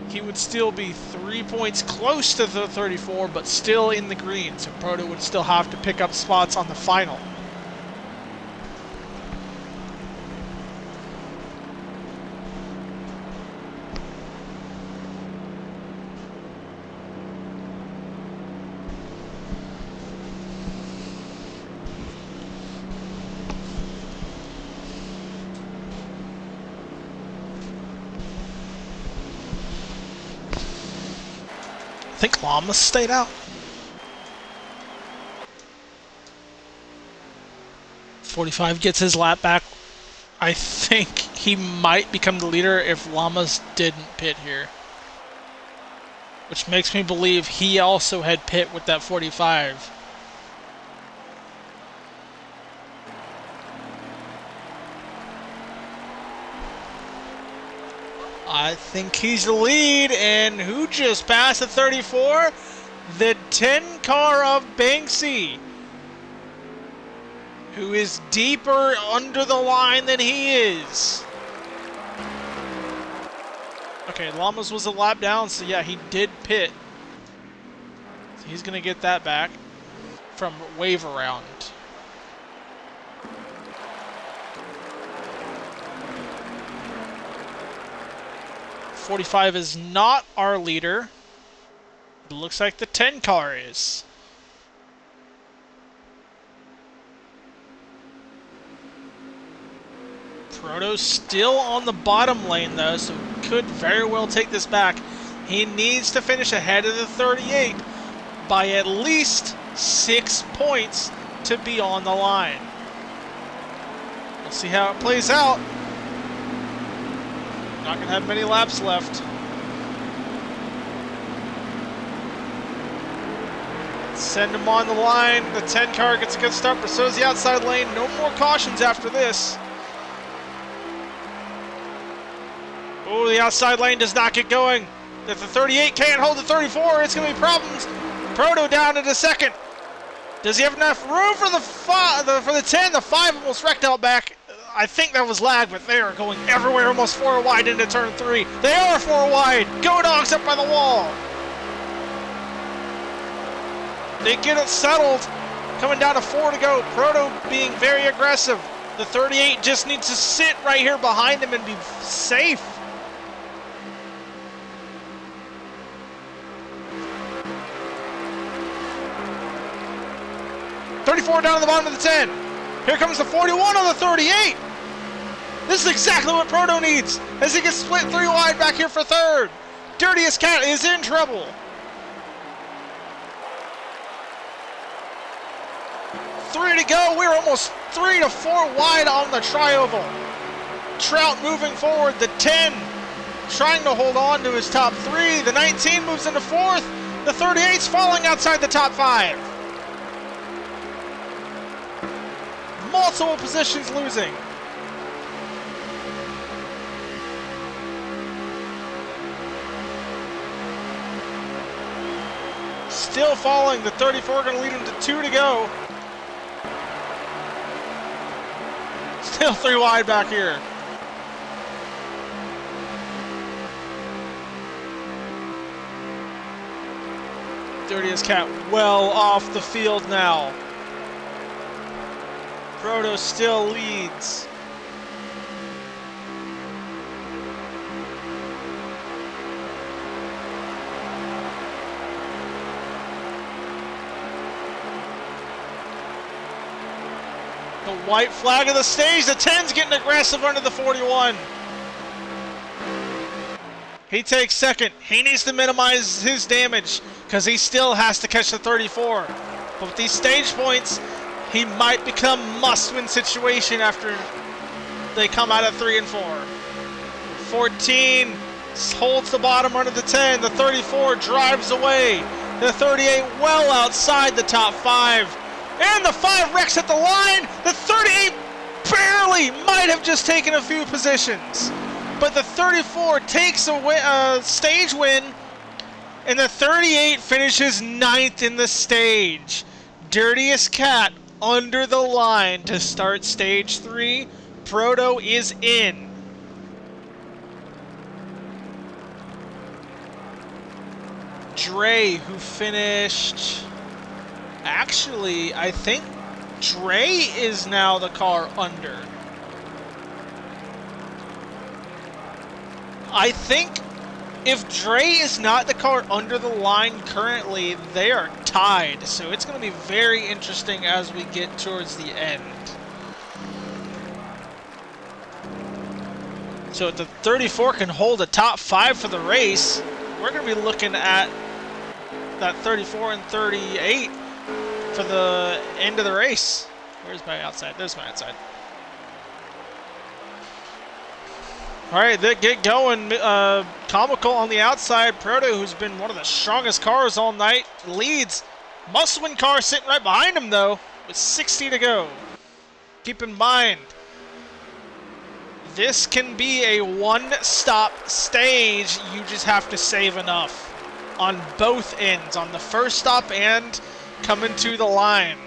he would still be 3 points close to the 34, but still in the green. So Proto would still have to pick up spots on the final. I think Lamas stayed out. 45 gets his lap back. I think he might become the leader if Lamas didn't pit here. Which makes me believe he also had pit with that 45. I think he's the lead, and who just passed the 34? The 10 car of Banksy, who is deeper under the line than he is. Okay, Lamas was a lap down, so yeah, he did pit. So he's going to get that back from wave around. .45 is not our leader. It looks like the 10 car is. Proto's still on the bottom lane though, so could very well take this back. He needs to finish ahead of the 38 by at least 6 points to be on the line. We'll see how it plays out. Not going to have many laps left. Send him on the line. The 10 car gets a good start, but so does the outside lane. No more cautions after this. Oh, the outside lane does not get going. If the 38 can't hold the 34, it's going to be problems. Proto down into second. Does he have enough room for the 10? The 5 almost wrecked out back. I think that was lag, but they are going everywhere, almost 4 wide into turn 3. They are 4 wide. Go Dogs up by the wall. They get it settled. Coming down to 4 to go. Proto being very aggressive. The 38 just needs to sit right here behind him and be safe. .34 down at the bottom of the 10. Here comes the 41 on the 38. This is exactly what Proto needs as he gets split 3 wide back here for third. Dirtiest Cat is in trouble. 3 to go. We're almost 3 to 4 wide on the tri-oval. Trout moving forward. The 10 trying to hold on to his top 3. The 19 moves into 4th. The 38's falling outside the top 5. Multiple positions losing. Still falling. The 34 going to lead him to 2 to go. Still 3 wide back here. Dirtiest Cat well off the field now. Proto still leads. The white flag of the stage. The 10's getting aggressive under the 41. He takes second. He needs to minimize his damage because he still has to catch the 34. But with these stage points, he might become must-win situation after they come out of 3 and 4. 14 holds the bottom under the 10. The 34 drives away. The 38 well outside the top 5. And the 5 wrecks at the line. The 38 barely might have just taken a few positions. But the 34 takes a stage win. And the 38 finishes 9th in the stage. Dirtiest Cat under the line to start stage 3. Proto is in. Dre, who finished... Actually, I think Dre is now the car under. I think if Dre is not the car under the line currently, they are tied. So it's going to be very interesting as we get towards the end. So if the 34 can hold a top 5 for the race, we're going to be looking at that 34 and 38 for the end of the race. Where's my outside? There's my outside. All right, they get going. Comical on the outside. Proto, who's been one of the strongest cars all night, leads. Must-win car sitting right behind him, though, with 60 to go. Keep in mind, this can be a one-stop stage. You just have to save enough on both ends, on the first stop and coming to the line.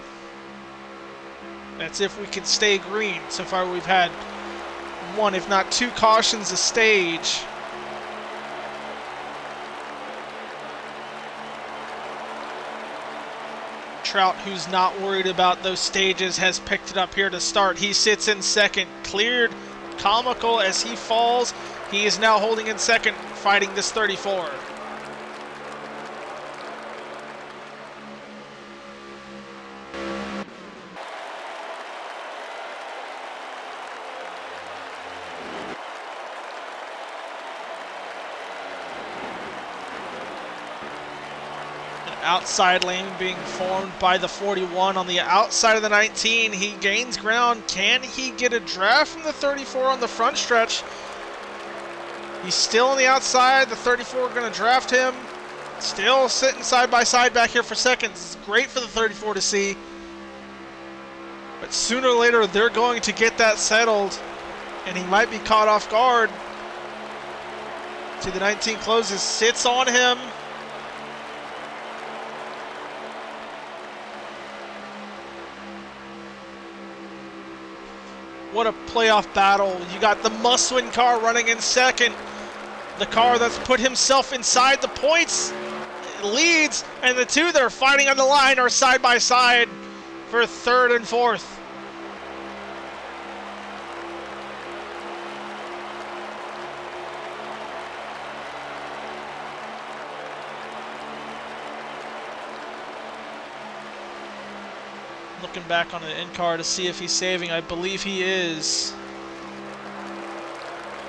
That's if we can stay green. So far, we've had one, if not two cautions a stage. Trout, who's not worried about those stages, has picked it up here to start. He sits in second, cleared Comical as he falls. He is now holding in second, fighting this 34. Outside lane being formed by the 41 on the outside of the 19. He gains ground. Can he get a draft from the 34 on the front stretch? He's still on the outside. The 34 going to draft him. Still sitting side by side back here for seconds. It's great for the 34 to see. But sooner or later, they're going to get that settled. And he might be caught off guard. See, the 19 closes, sits on him. What a playoff battle. You got the must-win car running in second. The car that's put himself inside the points leads, and the two that are fighting on the line are side by side for third and fourth. Looking back on the in-car to see if he's saving. I believe he is.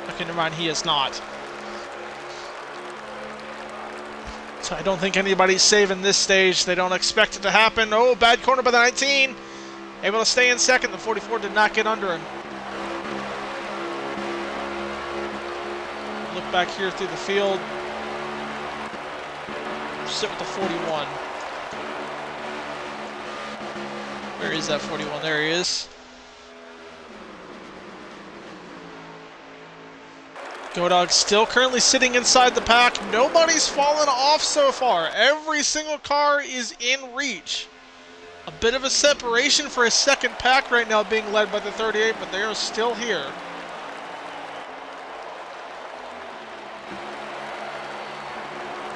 Okay, never mind, he is not. So I don't think anybody's saving this stage. They don't expect it to happen. Oh, bad corner by the 19. Able to stay in second. The 44 did not get under him. Look back here through the field. Sit with the 41. Where is that 41? There he is. Go-Dog still currently sitting inside the pack. Nobody's fallen off so far. Every single car is in reach. A bit of a separation for his second pack right now, being led by the 38, but they are still here.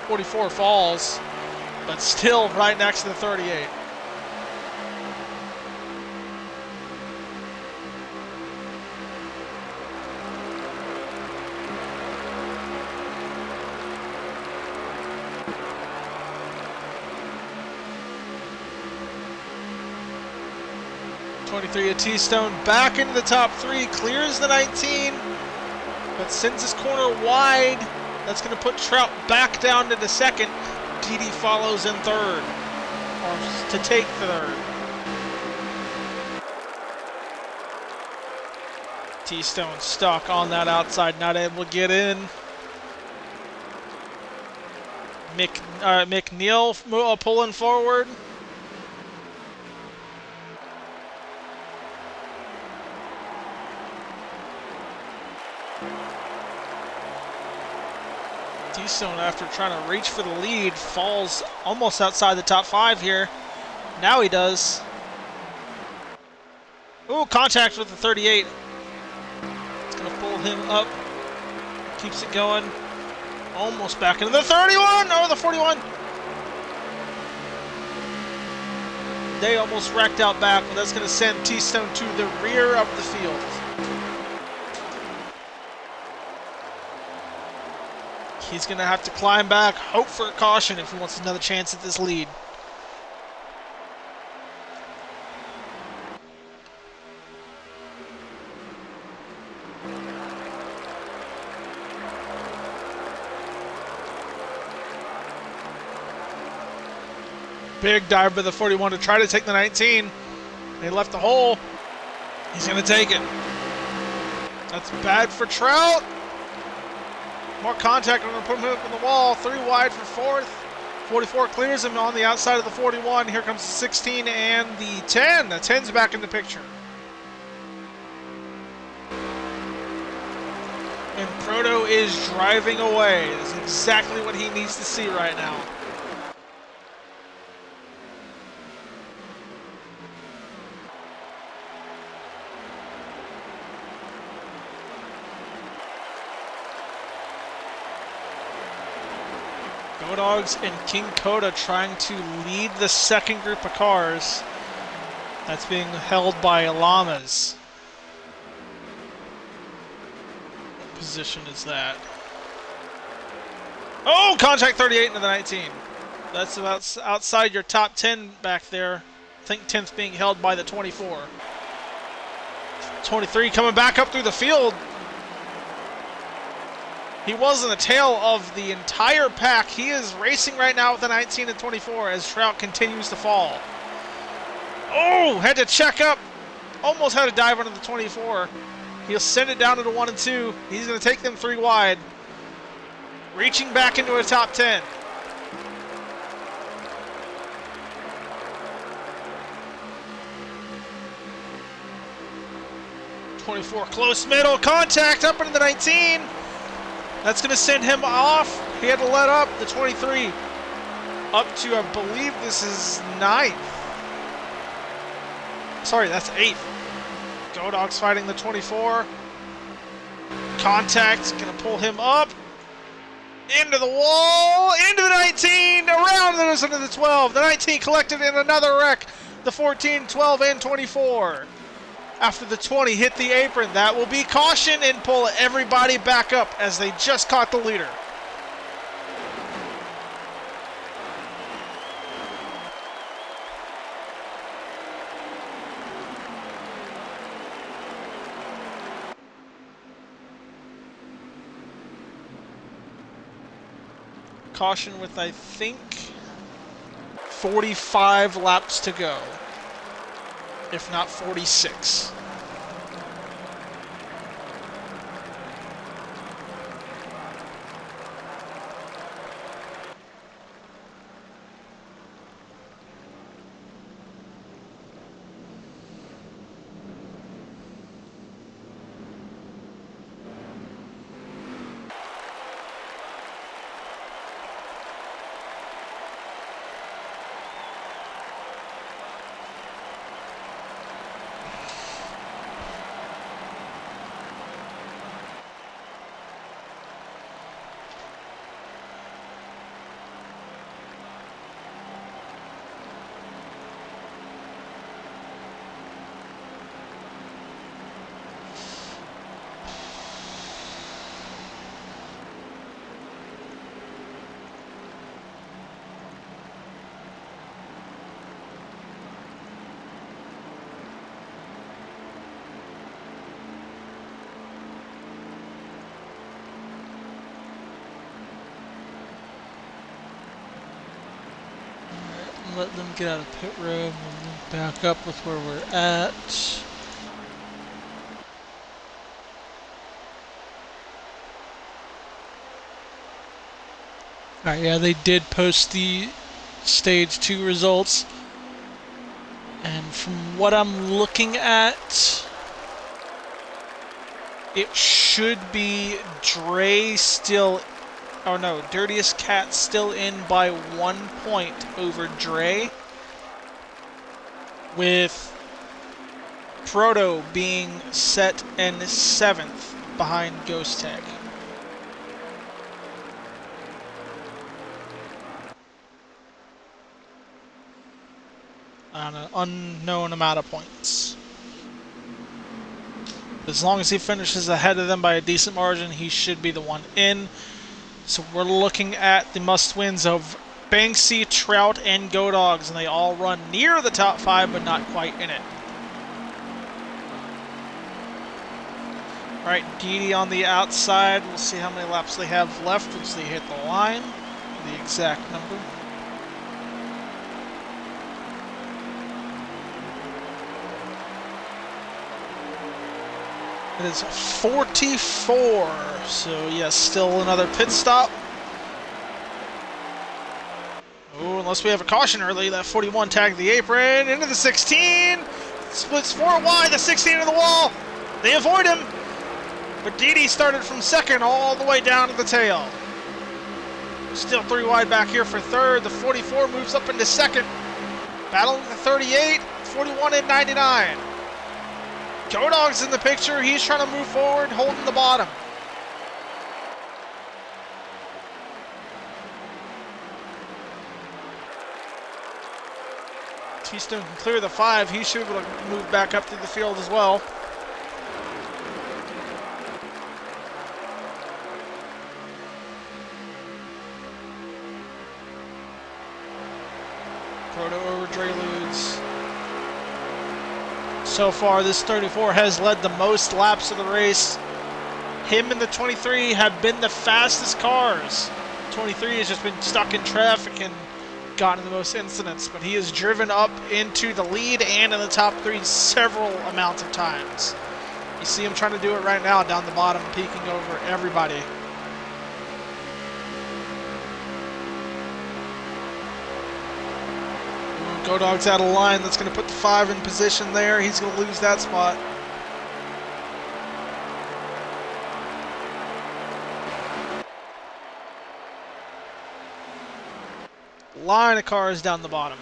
.44 falls, but still right next to the 38. A T-Stone back into the top three, clears the 19, but sends his corner wide. That's going to put Trout back down to the second. DD follows in third, or to take third. T-Stone stuck on that outside, not able to get in. McNeil pulling forward. T-Stone, after trying to reach for the lead, falls almost outside the top five here. Now he does. Ooh, contact with the 38. It's going to pull him up. Keeps it going. Almost back into the 31. Oh, the 41. They almost wrecked out back, but that's going to send T-Stone to the rear of the field. He's going to have to climb back, hope for a caution if he wants another chance at this lead. Big dive by the 41 to try to take the 19. They left the hole. He's going to take it. That's bad for Trout. More contact. I'm going to put him up on the wall. 3 wide for fourth. 44 clears him on the outside of the 41. Here comes the 16 and the 10. The 10's back in the picture. And Proto is driving away. That's exactly what he needs to see right now. Go-Dogs and King Coda trying to lead the second group of cars. That's being held by Llamas. What position is that? Oh, contact 38 into the 19. That's about outside your top 10 back there. I think 10th being held by the 24. 23 coming back up through the field. He was in the tail of the entire pack. He is racing right now with the 19 and 24 as Trout continues to fall. Oh, had to check up. Almost had a dive under the 24. He'll send it down to the 1 and 2. He's going to take them 3 wide. Reaching back into a top 10. .24 close middle. Contact up into the 19. That's going to send him off. He had to let up the 23 up to, I believe this is 9th. Sorry, that's 8th. Go-Dogs fighting the 24. Contact, going to pull him up. Into the wall, into the 19, around into the 12. The 19 collected in another wreck. The 14, 12, and 24. After the 20 hit the apron, that will be caution and pull everybody back up as they just caught the leader. Caution with, I think, 45 laps to go. If not 46. Let them get out of pit road and back up with where we're at. Alright, yeah, they did post the stage 2 results. And from what I'm looking at, it should be Dre still. Oh no, Dirtiest Cat still in by 1 point over Dre, with Proto being set in 7th behind Ghost Tag. On an unknown amount of points. As long as he finishes ahead of them by a decent margin, he should be the one in. So we're looking at the must-wins of Banksy, Trout, and Go-Dogs, and they all run near the top 5, but not quite in it. All right, Didi on the outside. We'll see how many laps they have left once they hit the line. The exact number. It is 44. So, yes, still another pit stop. Oh, unless we have a caution early, that 41 tagged the apron, into the 16, splits 4 wide, the 16 to the wall, they avoid him, but Didi started from second all the way down to the tail. Still 3 wide back here for third, the 44 moves up into second, battling the 38, 41 and 99. Go-Dog's in the picture, he's trying to move forward, holding the bottom. T-Stone can clear the 5. He should be able to move back up through the field as well. Proto over Dreludes. So far, this 34 has led the most laps of the race. Him and the 23 have been the fastest cars. 23 has just been stuck in traffic and gotten the most incidents, but he has driven up into the lead and in the top 3 several amounts of times. You see him trying to do it right now down the bottom, peeking over everybody. Go-Dog's out of line. That's going to put the 5 in position there. He's going to lose that spot. Line of cars down the bottom.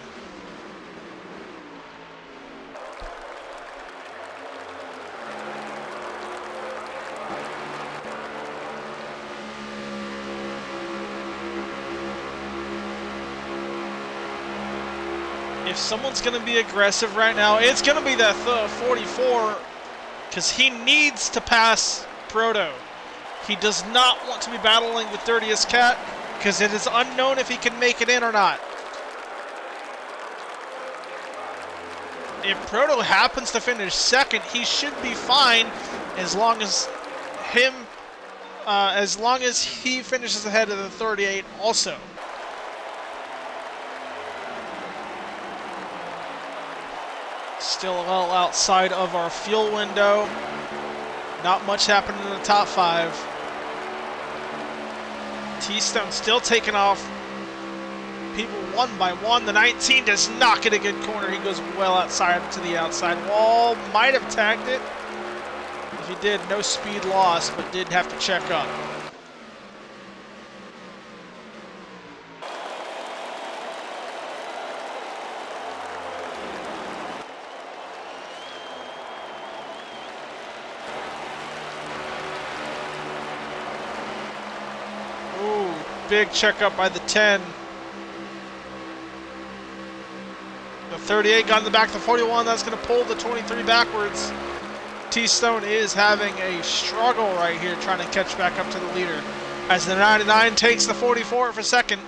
If someone's going to be aggressive right now, it's going to be that 44, because he needs to pass Proto. He does not want to be battling with Dirtiest Cat, because it is unknown if he can make it in or not. If Proto happens to finish second, he should be fine as long as he finishes ahead of the 38 also. Still well outside of our fuel window. Not much happened in the top 5. T-Stone still taking off people one by one. The 19 does not get a good corner. He goes well outside to the outside wall. Might have tagged it. If he did, no speed loss, but did have to check up. Big checkup by the 10. The 38 got in the back of the 41. That's going to pull the 23 backwards. T-Stone is having a struggle right here trying to catch back up to the leader. As the 99 takes the 44 for second.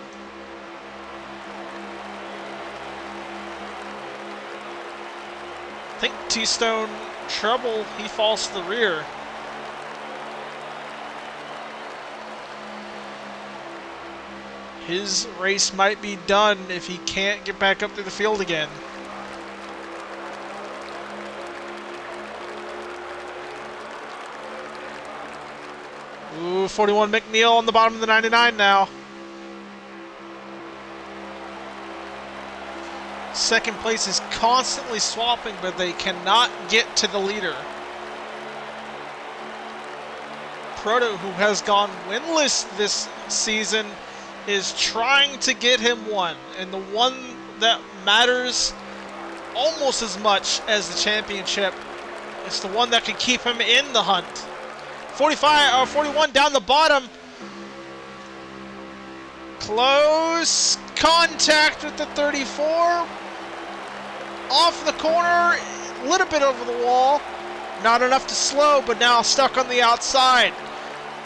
I think T-Stone trouble. He falls to the rear. His race might be done if he can't get back up through the field again. Ooh, 41 McNeil on the bottom of the 99 now. Second place is constantly swapping, but they cannot get to the leader. Proto, who has gone winless this season, is trying to get him one, and the one that matters almost as much as the championship is the one that can keep him in the hunt. 41 down the bottom. Close contact with the 34. Off the corner, a little bit over the wall. Not enough to slow, but now stuck on the outside.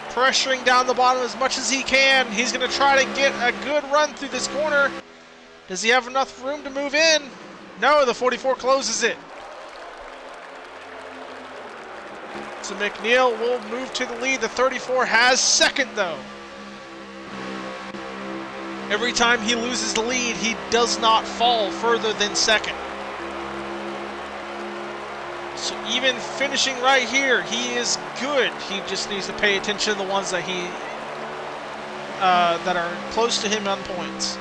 Pressuring down the bottom as much as he can. He's going to try to get a good run through this corner. Does he have enough room to move in? No, the 44 closes it. So McNeil will move to the lead. The 34 has second, though. Every time he loses the lead, he does not fall further than second. So even finishing right here, he is good. He just needs to pay attention to the ones that that are close to him on points.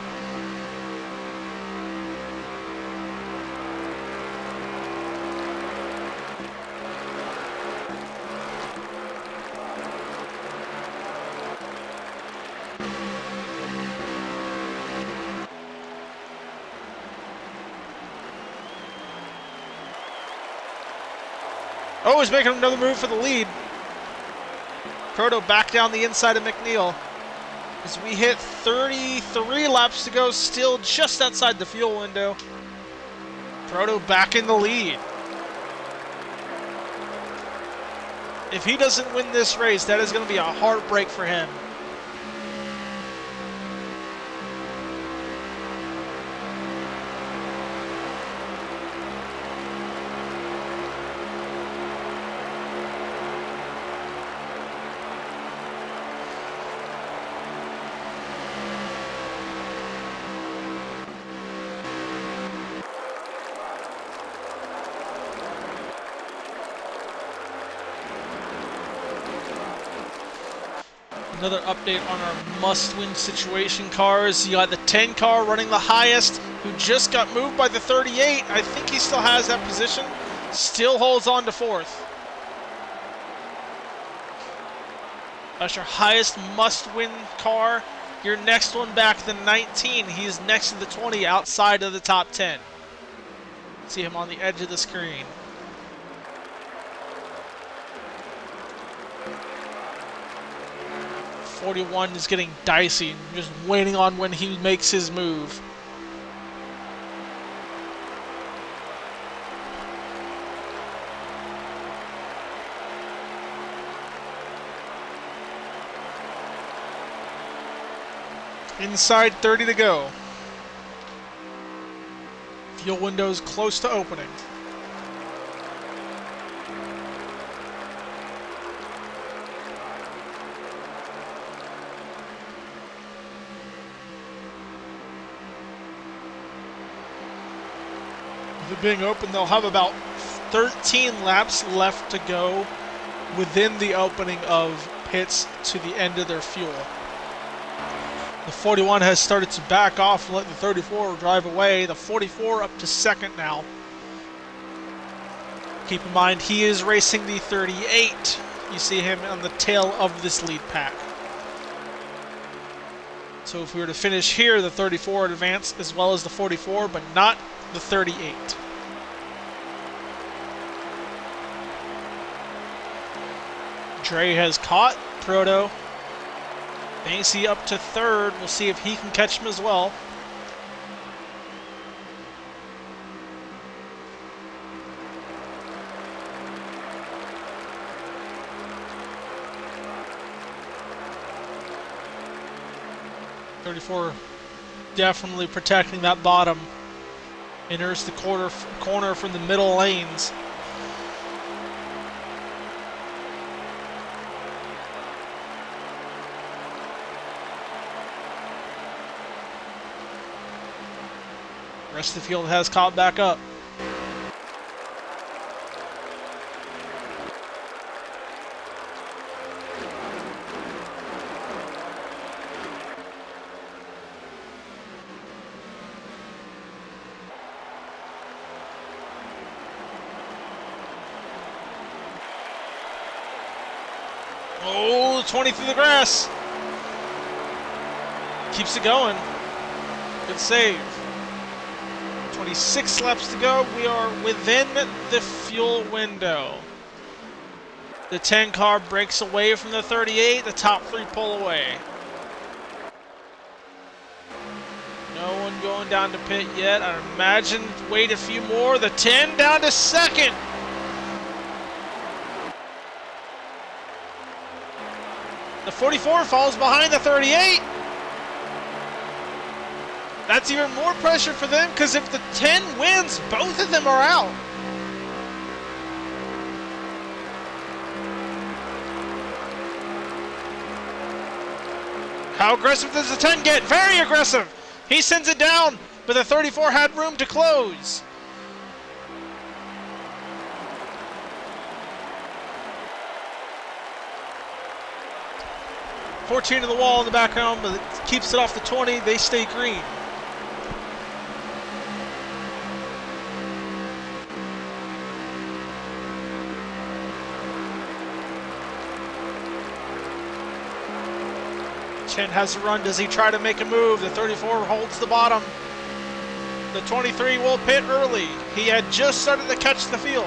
Oh, he's making another move for the lead. Proto back down the inside of McNeil. As we hit 33 laps to go, still just outside the fuel window. Proto back in the lead. If he doesn't win this race, that is going to be a heartbreak for him. Another update on our must-win situation cars. You got the 10 car running the highest, who just got moved by the 38. I think he still has that position. Still holds on to fourth. That's your highest must-win car. Your next one back, the 19. He's next to the 20, outside of the top 10. See him on the edge of the screen. .41 is getting dicey, just waiting on when he makes his move. Inside 30 to go. Fuel window's close to opening. With it being open, they'll have about 13 laps left to go within the opening of pits to the end of their fuel. The 41 has started to back off and let the 34 drive away. The 44 up to second now. Keep in mind, he is racing the 38. You see him on the tail of this lead pack. So if we were to finish here, the 34 would advance as well as the 44, but not the 38. Dre has caught Proto. Banksy up to third. We'll see if he can catch him as well. .34 definitely protecting that bottom. Enters the corner from the middle lanes. Rest of the field has caught back up. Oh, 20 through the grass. Keeps it going. Good save. 26 laps to go. We are within the fuel window. The 10 car breaks away from the 38. The top three pull away. No one going down to pit yet. I imagine wait a few more. The 10 down to second. The 44 falls behind the 38. That's even more pressure for them, because if the 10 wins, both of them are out. How aggressive does the 10 get? Very aggressive. He sends it down, but the 34 had room to close. 14 to the wall in the background, but it keeps it off the 20. They stay green. Chen has to run. Does he try to make a move? The 34 holds the bottom. The 23 will pit early. He had just started to catch the field.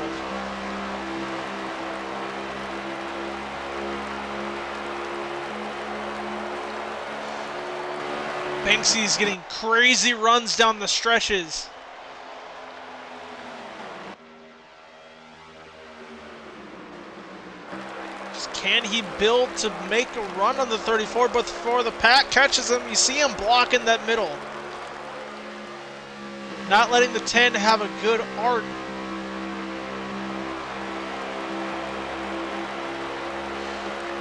Banksy's getting crazy runs down the stretches. Can he build to make a run on the 34? But before the pack catches him, you see him blocking that middle. Not letting the 10 have a good arc.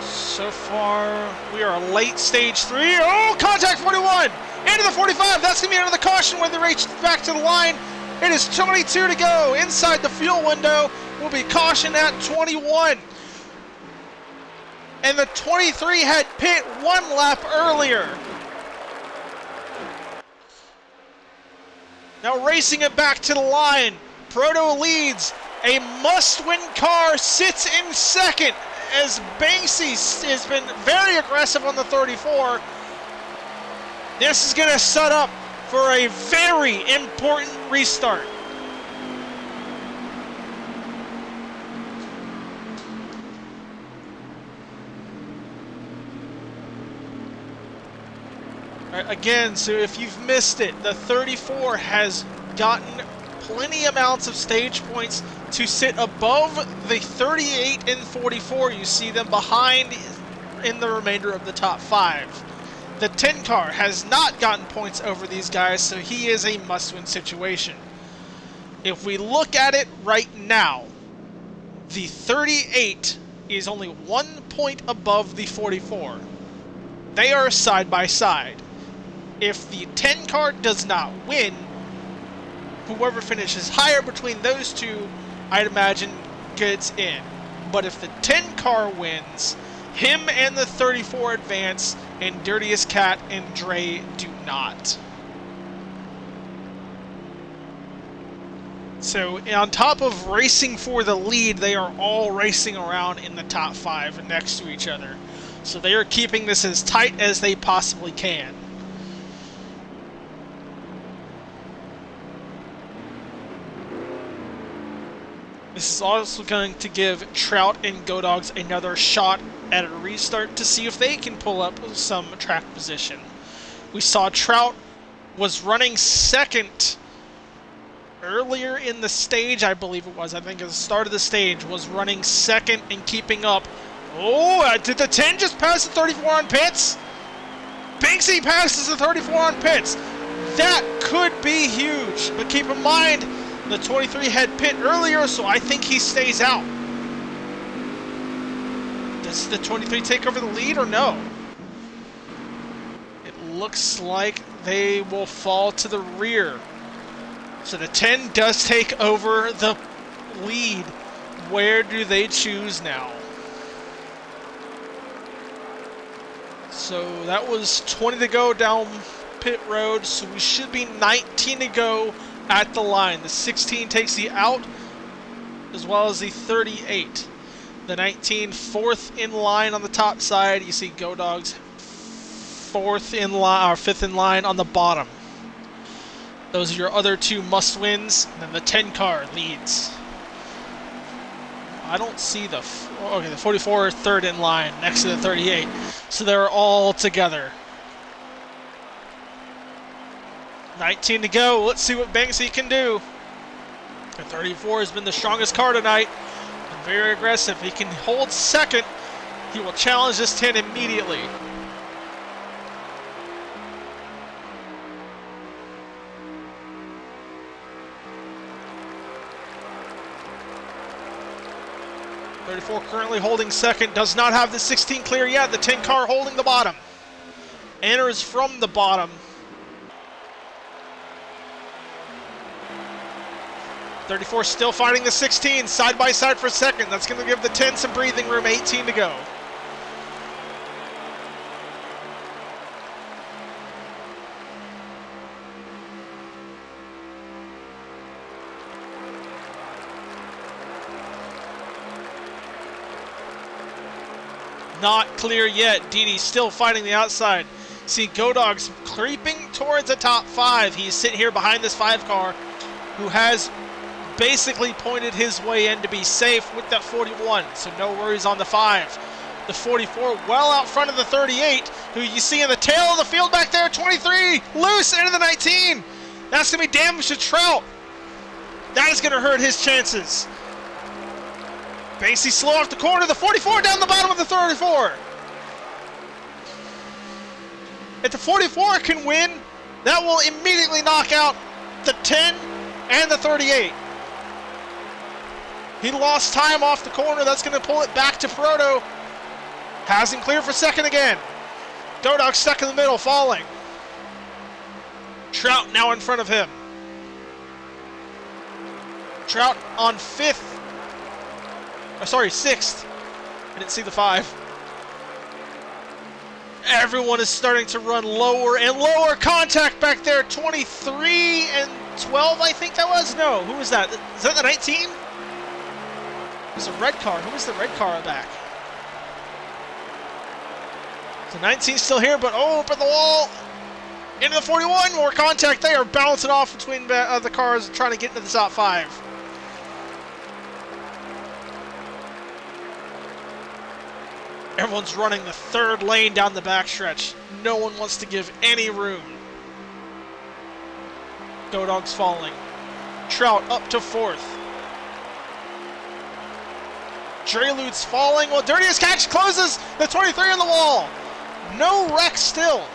So far, we are late stage 3. Oh, contact 41! Into the 45! That's going to be under the caution when they reach back to the line. It is 22 to go. Inside the fuel window will be caution at 21. And the 23 had pit 1 lap earlier. Now racing it back to the line. Proto leads. A must-win car sits in second as Banksy has been very aggressive on the 34. This is going to set up for a very important restart. Again, so if you've missed it, the 34 has gotten plenty amounts of stage points to sit above the 38 and 44. You see them behind in the remainder of the top 5. The 10 car has not gotten points over these guys, so he is a must-win situation. If we look at it right now, the 38 is only 1 point above the 44. They are side by side. If the 10 car does not win, whoever finishes higher between those two, I'd imagine, gets in. But if the 10 car wins, him and the 34 advance, and Dirtiest Cat and Dre do not. So, on top of racing for the lead, they are all racing around in the top 5 next to each other. So they are keeping this as tight as they possibly can. This is also going to give Trout and Godogs another shot at a restart to see if they can pull up some track position. We saw Trout was running second earlier in the stage, I believe it was. I think at the start of the stage was running second and keeping up. Oh, did the 10 just pass the 34 on pits? Banksy passes the 34 on pits. That could be huge, but keep in mind, the 23 had pit earlier, so I think he stays out. Does the 23 take over the lead or no? It looks like they will fall to the rear. So the 10 does take over the lead. Where do they choose now? So that was 20 to go down pit road, so we should be 19 to go at the line. The 16 takes the out, as well as the 38. The 19 fourth in line on the top side. You see Godogs fourth in line, or fifth in line on the bottom. Those are your other two must-wins. And then the 10 car leads. I don't see the... Okay, the 44 third in line next to the 38. So they're all together. 19 to go. Let's see what Banksy can do. The 34 has been the strongest car tonight. And very aggressive. If he can hold second, he will challenge this 10 immediately. .34 currently holding second, does not have the 16 clear yet. The 10 car holding the bottom. Enters from the bottom. .34 still fighting the 16, side by side for second. That's going to give the 10 some breathing room, 18 to go. Not clear yet. Didi still fighting the outside. See Godog's creeping towards the top 5. He's sitting here behind this 5 car who has basically pointed his way in to be safe with that 41. So no worries on the 5. The 44 well out front of the 38, who you see in the tail of the field back there. 23 loose into the 19. That's going to be damage to Trout. That is going to hurt his chances. Banksy slow off the corner. The 44 down the bottom of the 34. If the 44 can win, that will immediately knock out the 10 and the 38. He lost time off the corner. That's going to pull it back to Proto. Has him clear for second again. Godog stuck in the middle, falling. Trout now in front of him. Trout on 5th. Oh, sorry, 6th. I didn't see the 5. Everyone is starting to run lower and lower. Contact back there. 23 and 12, I think that was? No, who was that? Is that the 19? It was a red car. Who was the red car back? The 19 still here, but open the wall. Into the 41. More contact. They are bouncing off between the cars trying to get into the top 5. Everyone's running the 3rd lane down the backstretch. No one wants to give any room. Godog's falling. Trout up to 4th. Drelud's falling. Well, Dirtiest Catch closes the 23 on the wall. No wreck still.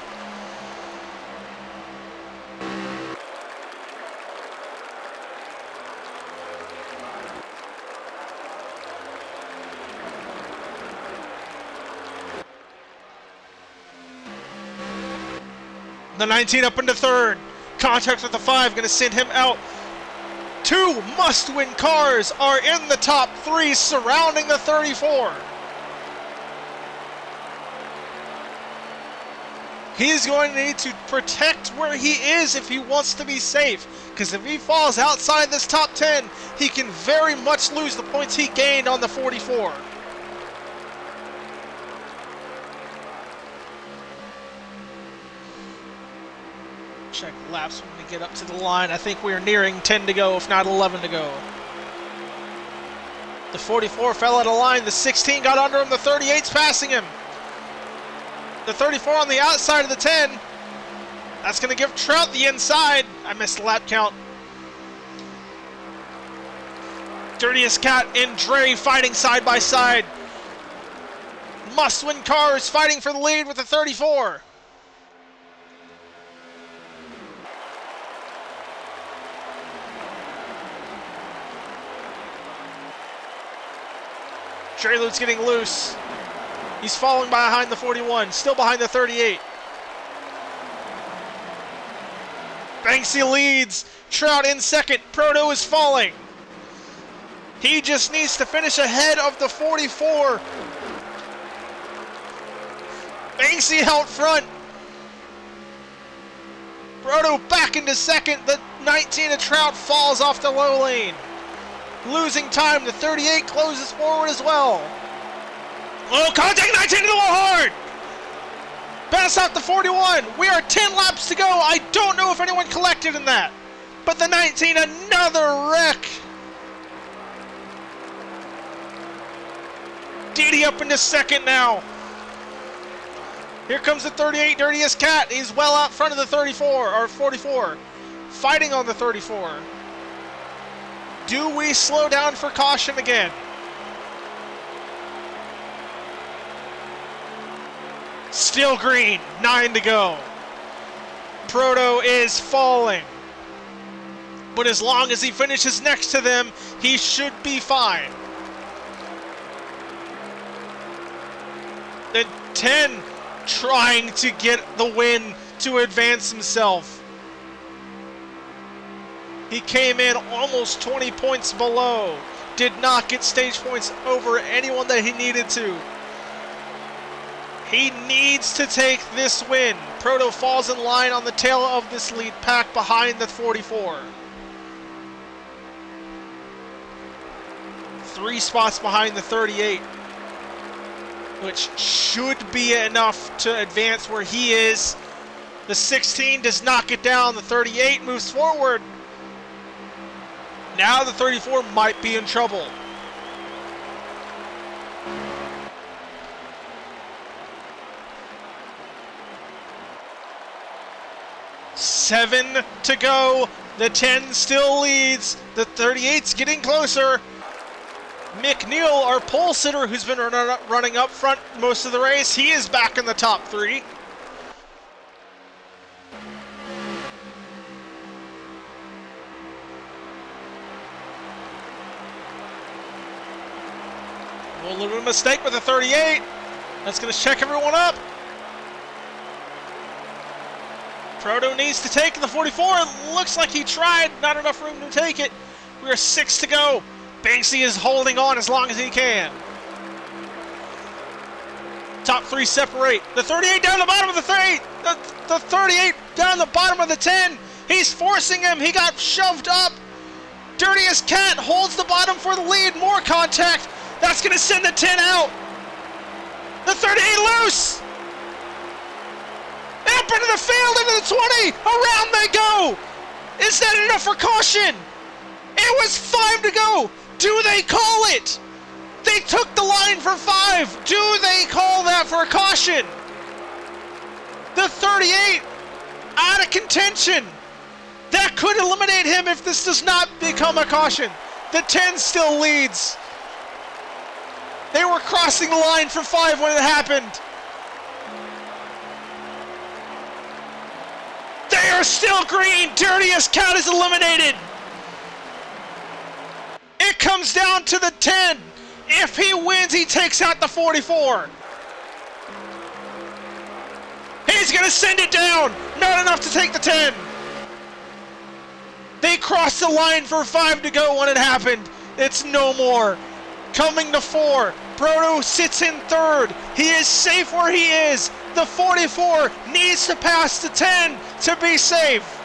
The 19 up into 3rd. Contact with the 5, going to send him out. 2 must-win cars are in the top 3 surrounding the 34. He's going to need to protect where he is if he wants to be safe. Because if he falls outside this top 10, he can very much lose the points he gained on the 44. Check laps when we get up to the line. I think we are nearing 10 to go, if not 11 to go. The 44 fell out of line. The 16 got under him. The 38's passing him. The 34 on the outside of the 10. That's going to give Trout the inside. I missed the lap count. Dirtiest Cat and Dre fighting side by side. Must-win cars fighting for the lead with the 34. Drelud's getting loose. He's falling behind the 41, still behind the 38. Banksy leads. Trout in second. Proto is falling. He just needs to finish ahead of the 44. Banksy out front. Proto back into second. The 19 of Trout falls off the low lane. Losing time, the 38 closes forward as well. Oh, contact 19 to the wall hard! Pass out the 41. We are 10 laps to go. I don't know if anyone collected in that. But the 19, another wreck. Didi up into second now. Here comes the 38, Dirtiest Cat. He's well out front of the 34, or 44. Fighting on the 34. Do we slow down for caution again? Still green, 9 to go. Proto is falling. But as long as he finishes next to them, he should be fine. The 10 trying to get the win to advance himself. He came in almost 20 points below. Did not get stage points over anyone that he needed to. He needs to take this win. Proto falls in line on the tail of this lead pack behind the 44. 3 spots behind the 38. which should be enough to advance where he is. The 16 does not get down. The 38 moves forward. Now the 34 might be in trouble. Seven to go. The 10 still leads. The 38's getting closer. McNeil, our pole sitter, who's been running up front most of the race, he is back in the top 3. A little bit of a mistake with the 38. That's going to check everyone up. Proto needs to take the 44. It looks like he tried. Not enough room to take it. We are 6 to go. Banksy is holding on as long as he can. Top 3 separate. The 38 down the bottom of the 38. The 38 down the bottom of the 10. He's forcing him. He got shoved up. Dirtiest Cat holds the bottom for the lead. More contact. That's going to send the 10 out. The 38 loose. Up into the field, into the 20. Around they go. Is that enough for caution? It was 5 to go. Do they call it? They took the line for 5. Do they call that for a caution? The 38 out of contention. That could eliminate him if this does not become a caution. The 10 still leads. They were crossing the line for 5 when it happened. They are still green. Dirtiest Cat is eliminated. It comes down to the 10. If he wins, he takes out the 44. He's going to send it down. Not enough to take the 10. They crossed the line for 5 to go when it happened. It's no more. Coming to 4. Proto sits in 3rd. He is safe where he is. The 44 needs to pass the 10 to be safe.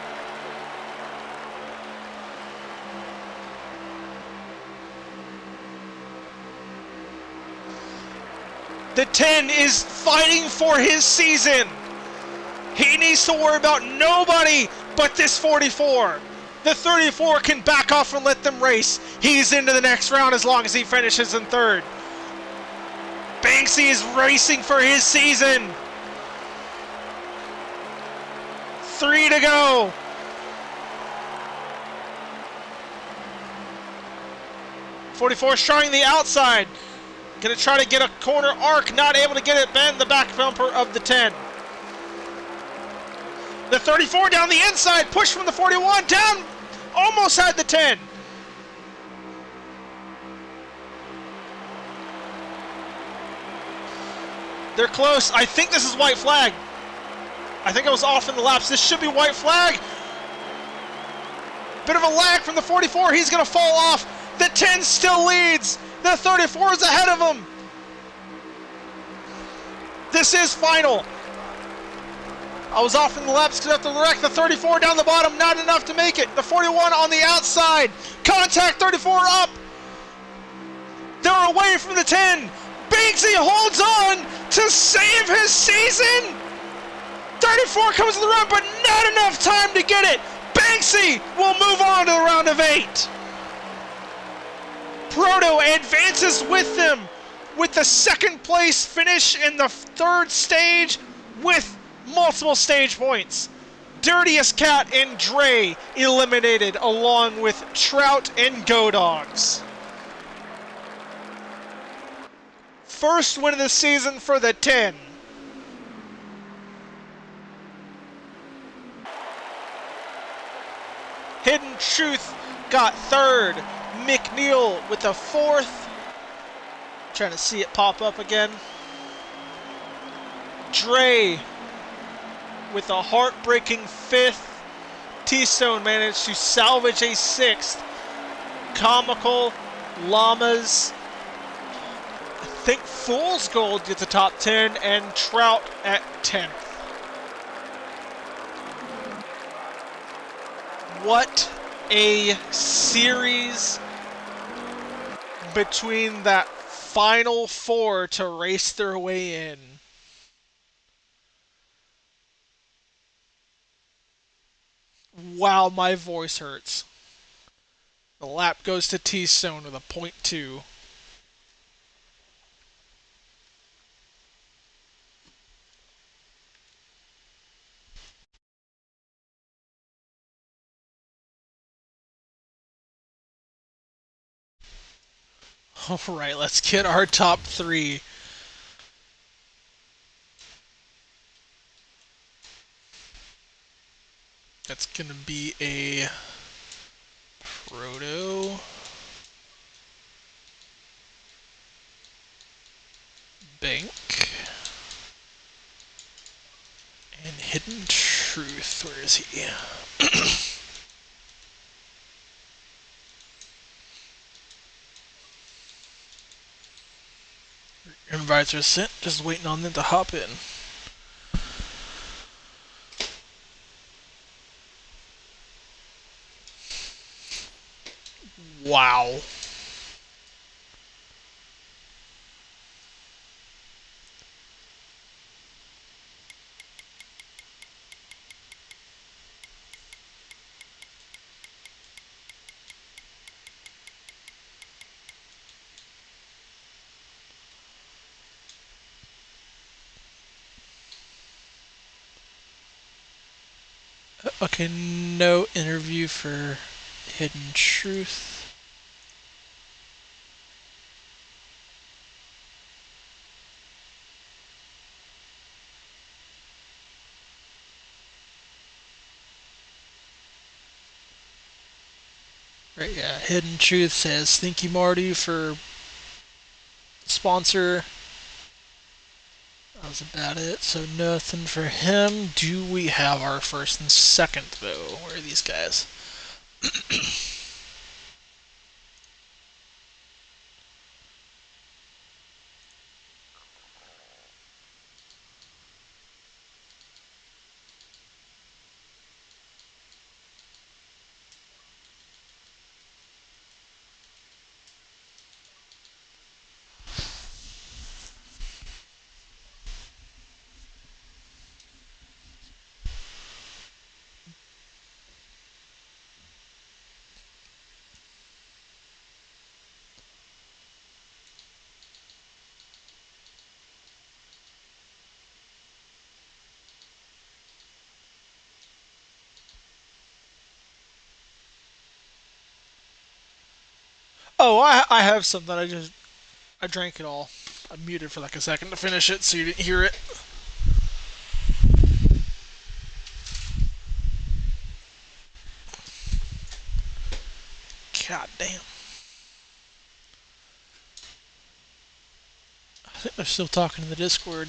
The 10 is fighting for his season. He needs to worry about nobody but this 44. The 34 can back off and let them race. He's into the next round as long as he finishes in 3rd. Banksy is racing for his season. 3 to go. .44 trying the outside. Gonna try to get a corner arc. Not able to get it. Bend the back bumper of the 10. The 34 down the inside. Push from the 41. Down. Almost had the 10. They're close. I think this is white flag. I think I was off in the laps. This should be white flag. Bit of a lag from the 44. He's going to fall off. The 10 still leads. The 34 is ahead of him. This is final. I was off in the laps because after the wreck, the 34 down the bottom, not enough to make it. The 41 on the outside. Contact 34 up. They're away from the 10. Banksy holds on to save his season. 34 comes to the run, but not enough time to get it. Banksy will move on to the round of 8. Proto advances with them with the 2nd place finish in the 3rd stage with multiple stage points. Dirtiest Cat and Dre eliminated along with Trout and Go Dogs. First win of the season for the 10. Hidden Truth got 3rd. McNeil with the 4th. Trying to see it pop up again. Dre with a heartbreaking 5th. T-Stone managed to salvage a 6th. Comical, Llamas, I think Fool's Gold gets the top 10, and Trout at 10th. What a series between that final four to race their way in. Wow, my voice hurts. The lap goes to T-Stone with a .2. Alright, let's get our top three. That's gonna be a Proto, Bank, and Hidden Truth. Where is he? Invites are sent, just waiting on them to hop in. Wow. Okay, no interview for Hidden Truth. Right, yeah. Hidden Truth says, thank you, Marty, for sponsor. That was about it. So nothing for him. Do we have our first and second, though? Where are these guys? Oh, I have something. I drank it all. I muted for like a second to finish it, so you didn't hear it. God damn. I think they're still talking in the Discord.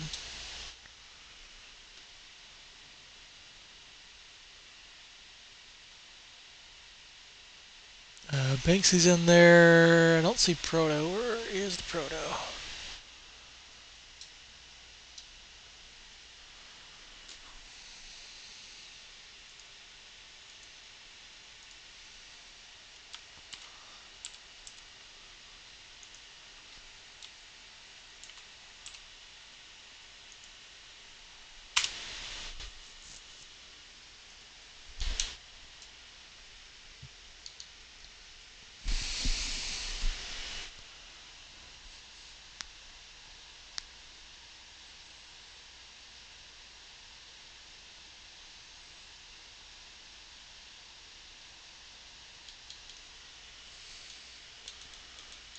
Banksy's in there. I don't see Proto. Where is the Proto?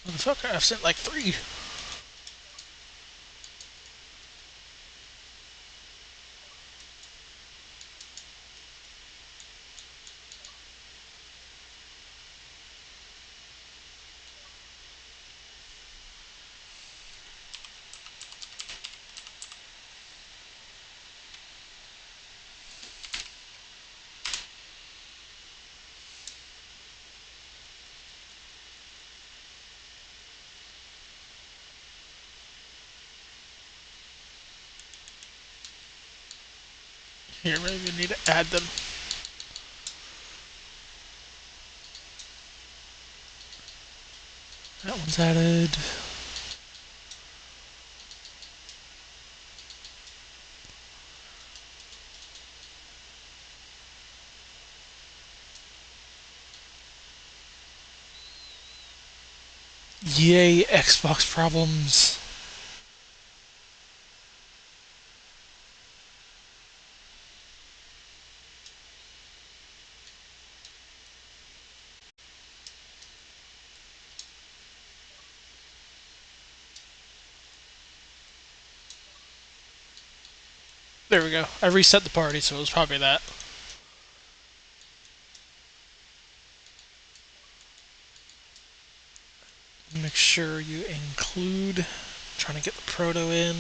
Motherfucker, I've sent like three. Here, maybe we need to add them. That one's added. Yay, Xbox problems. There we go. I reset the party, so it was probably that. Make sure you include. I'm trying to get the proto in.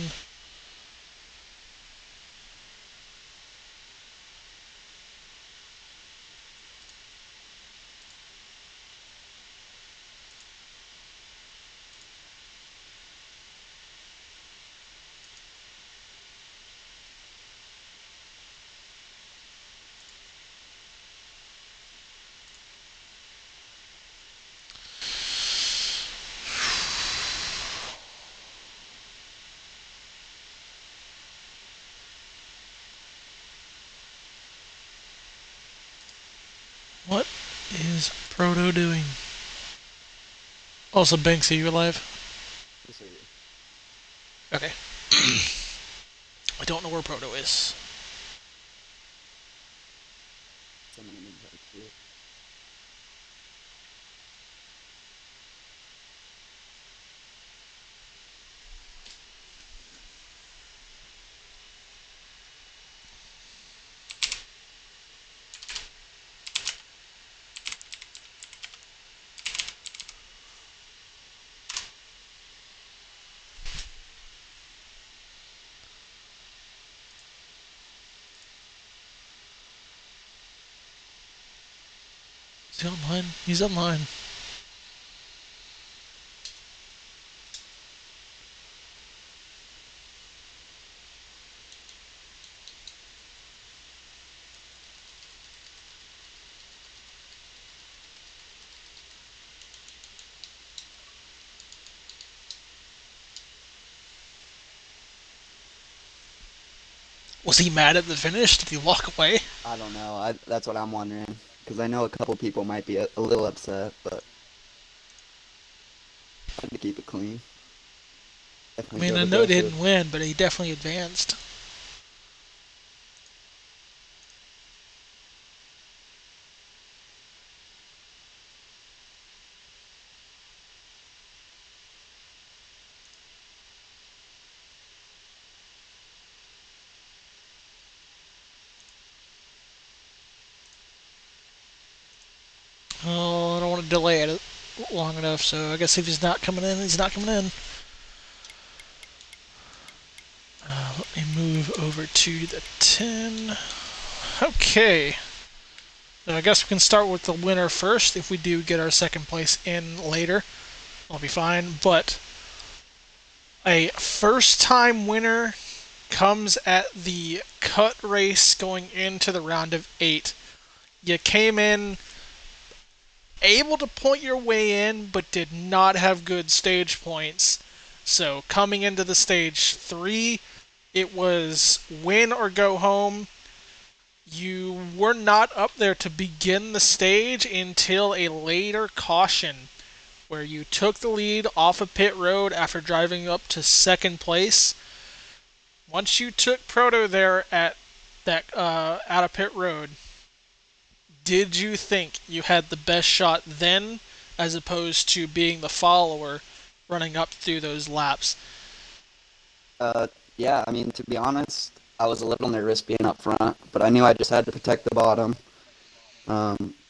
What is Proto doing? Also, Banks, are you alive? Yes, sir. Okay. I don't know where Proto is. Someone in the here. Is he online? He's online. Was he mad at the finish? Did he walk away? I don't know. That's what I'm wondering. Because I know a couple people might be a little upset, but I like to keep it clean. I Definitely mean, drove I know he aggressive. didn't win, but he definitely advanced. Oh, I don't want to delay it long enough, so I guess if he's not coming in, he's not coming in. Let me move over to the 10. Okay. So I guess we can start with the winner first. If we do get our second place in later, I'll be fine. But a first time winner comes at the cut race going into the round of 8. You came in able to point your way in, but did not have good stage points. So coming into the stage 3, it was win or go home. You were not up there to begin the stage until a later caution, where you took the lead off of pit road after driving up to second place. Once you took Proto there at that out of pit road, did you think you had the best shot then, as opposed to being the follower running up through those laps? Uh, yeah, I mean, to be honest, I was a little nervous being up front, but I knew I just had to protect the bottom.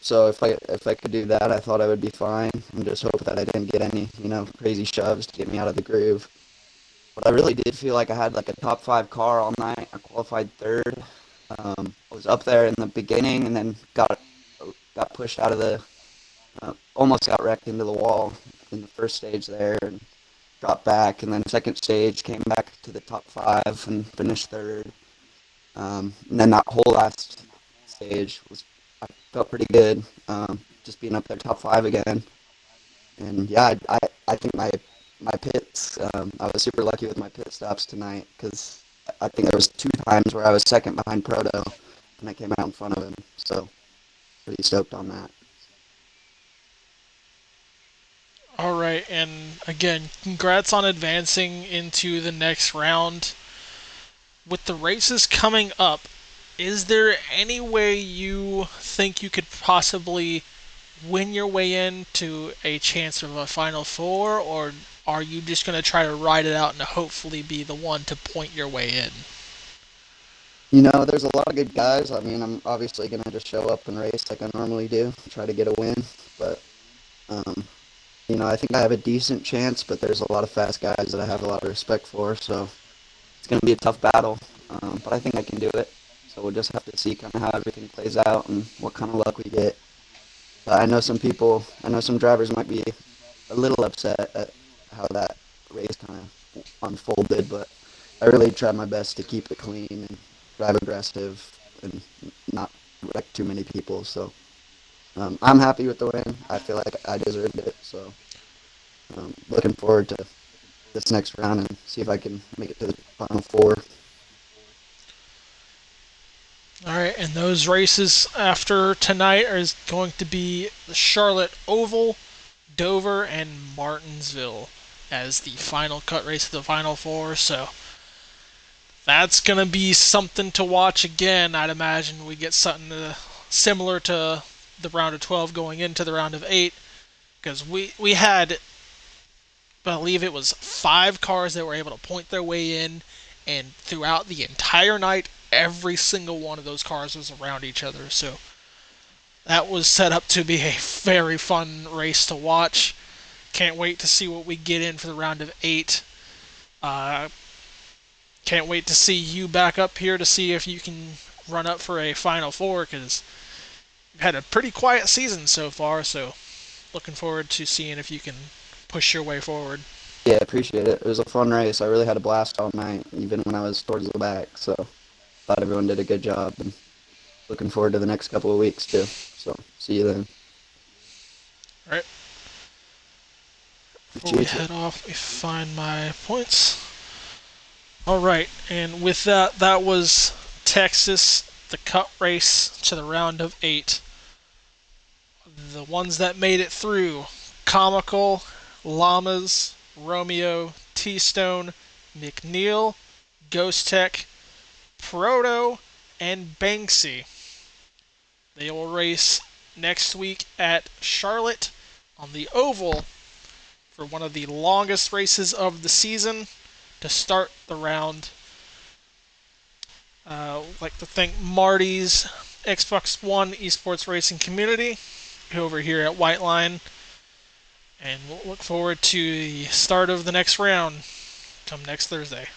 So if I could do that, I thought I would be fine, and just hope that I didn't get any, crazy shoves to get me out of the groove. But I really did feel like I had like a top five car all night. I qualified third. I was up there in the beginning, and then got pushed out of almost got wrecked into the wall in the first stage there, and dropped back. And then second stage came back to the top five and finished third. And then that whole last stage I felt pretty good. Just being up there top five again. And yeah, I think my pits. I was super lucky with my pit stops tonight because I think there was two times where I was second behind Proto, and I came out in front of him. So pretty stoked on that. All right, and again, congrats on advancing into the next round. With the races coming up, is there any way you think you could possibly win your way into a chance of a Final Four, or are you just going to try to ride it out and hopefully be the one to point your way in? There's a lot of good guys. I mean, I'm obviously gonna just show up and race like I normally do, try to get a win. But um, I think I have a decent chance. But there's a lot of fast guys that I have a lot of respect for, so it's gonna be a tough battle. But I think I can do it. So we'll just have to see kind of how everything plays out and what kind of luck we get. But I know some drivers might be a little upset at how that race kind of unfolded, but I really tried my best to keep it clean and drive aggressive and not wreck too many people. So I'm happy with the win. I feel like I deserved it. So looking forward to this next round and see if I can make it to the final four. All right, and those races after tonight are going to be the Charlotte Oval, Dover, and Martinsville as the final cut race of the Final Four. So that's going to be something to watch again. I'd imagine we get something similar to the round of 12 going into the round of 8 because we had, I believe it was 5 cars that were able to point their way in, and throughout the entire night, every single one of those cars was around each other. So that was set up to be a very fun race to watch. Can't wait to see what we get in for the round of 8. Uh, can't wait to see you back up here to see if you can run up for a Final Four because you've had a pretty quiet season so far. So looking forward to seeing if you can push your way forward. Yeah, appreciate it. It was a fun race. I really had a blast all night, even when I was towards the back. So thought everyone did a good job, and looking forward to the next couple of weeks too. So see you then. All right. Before we head off, let me find my points. All right, and with that, that was Texas, the cut race to the round of 8. The ones that made it through: Comical, Llamas, Romeo, T-Stone, McNeil, Ghost Tech, Proto, and Banksy. They will race next week at Charlotte on the Oval for one of the longest races of the season to start the round. I'd like to thank Marty's Xbox One esports racing community over here at White Line, and we'll look forward to the start of the next round come next Thursday.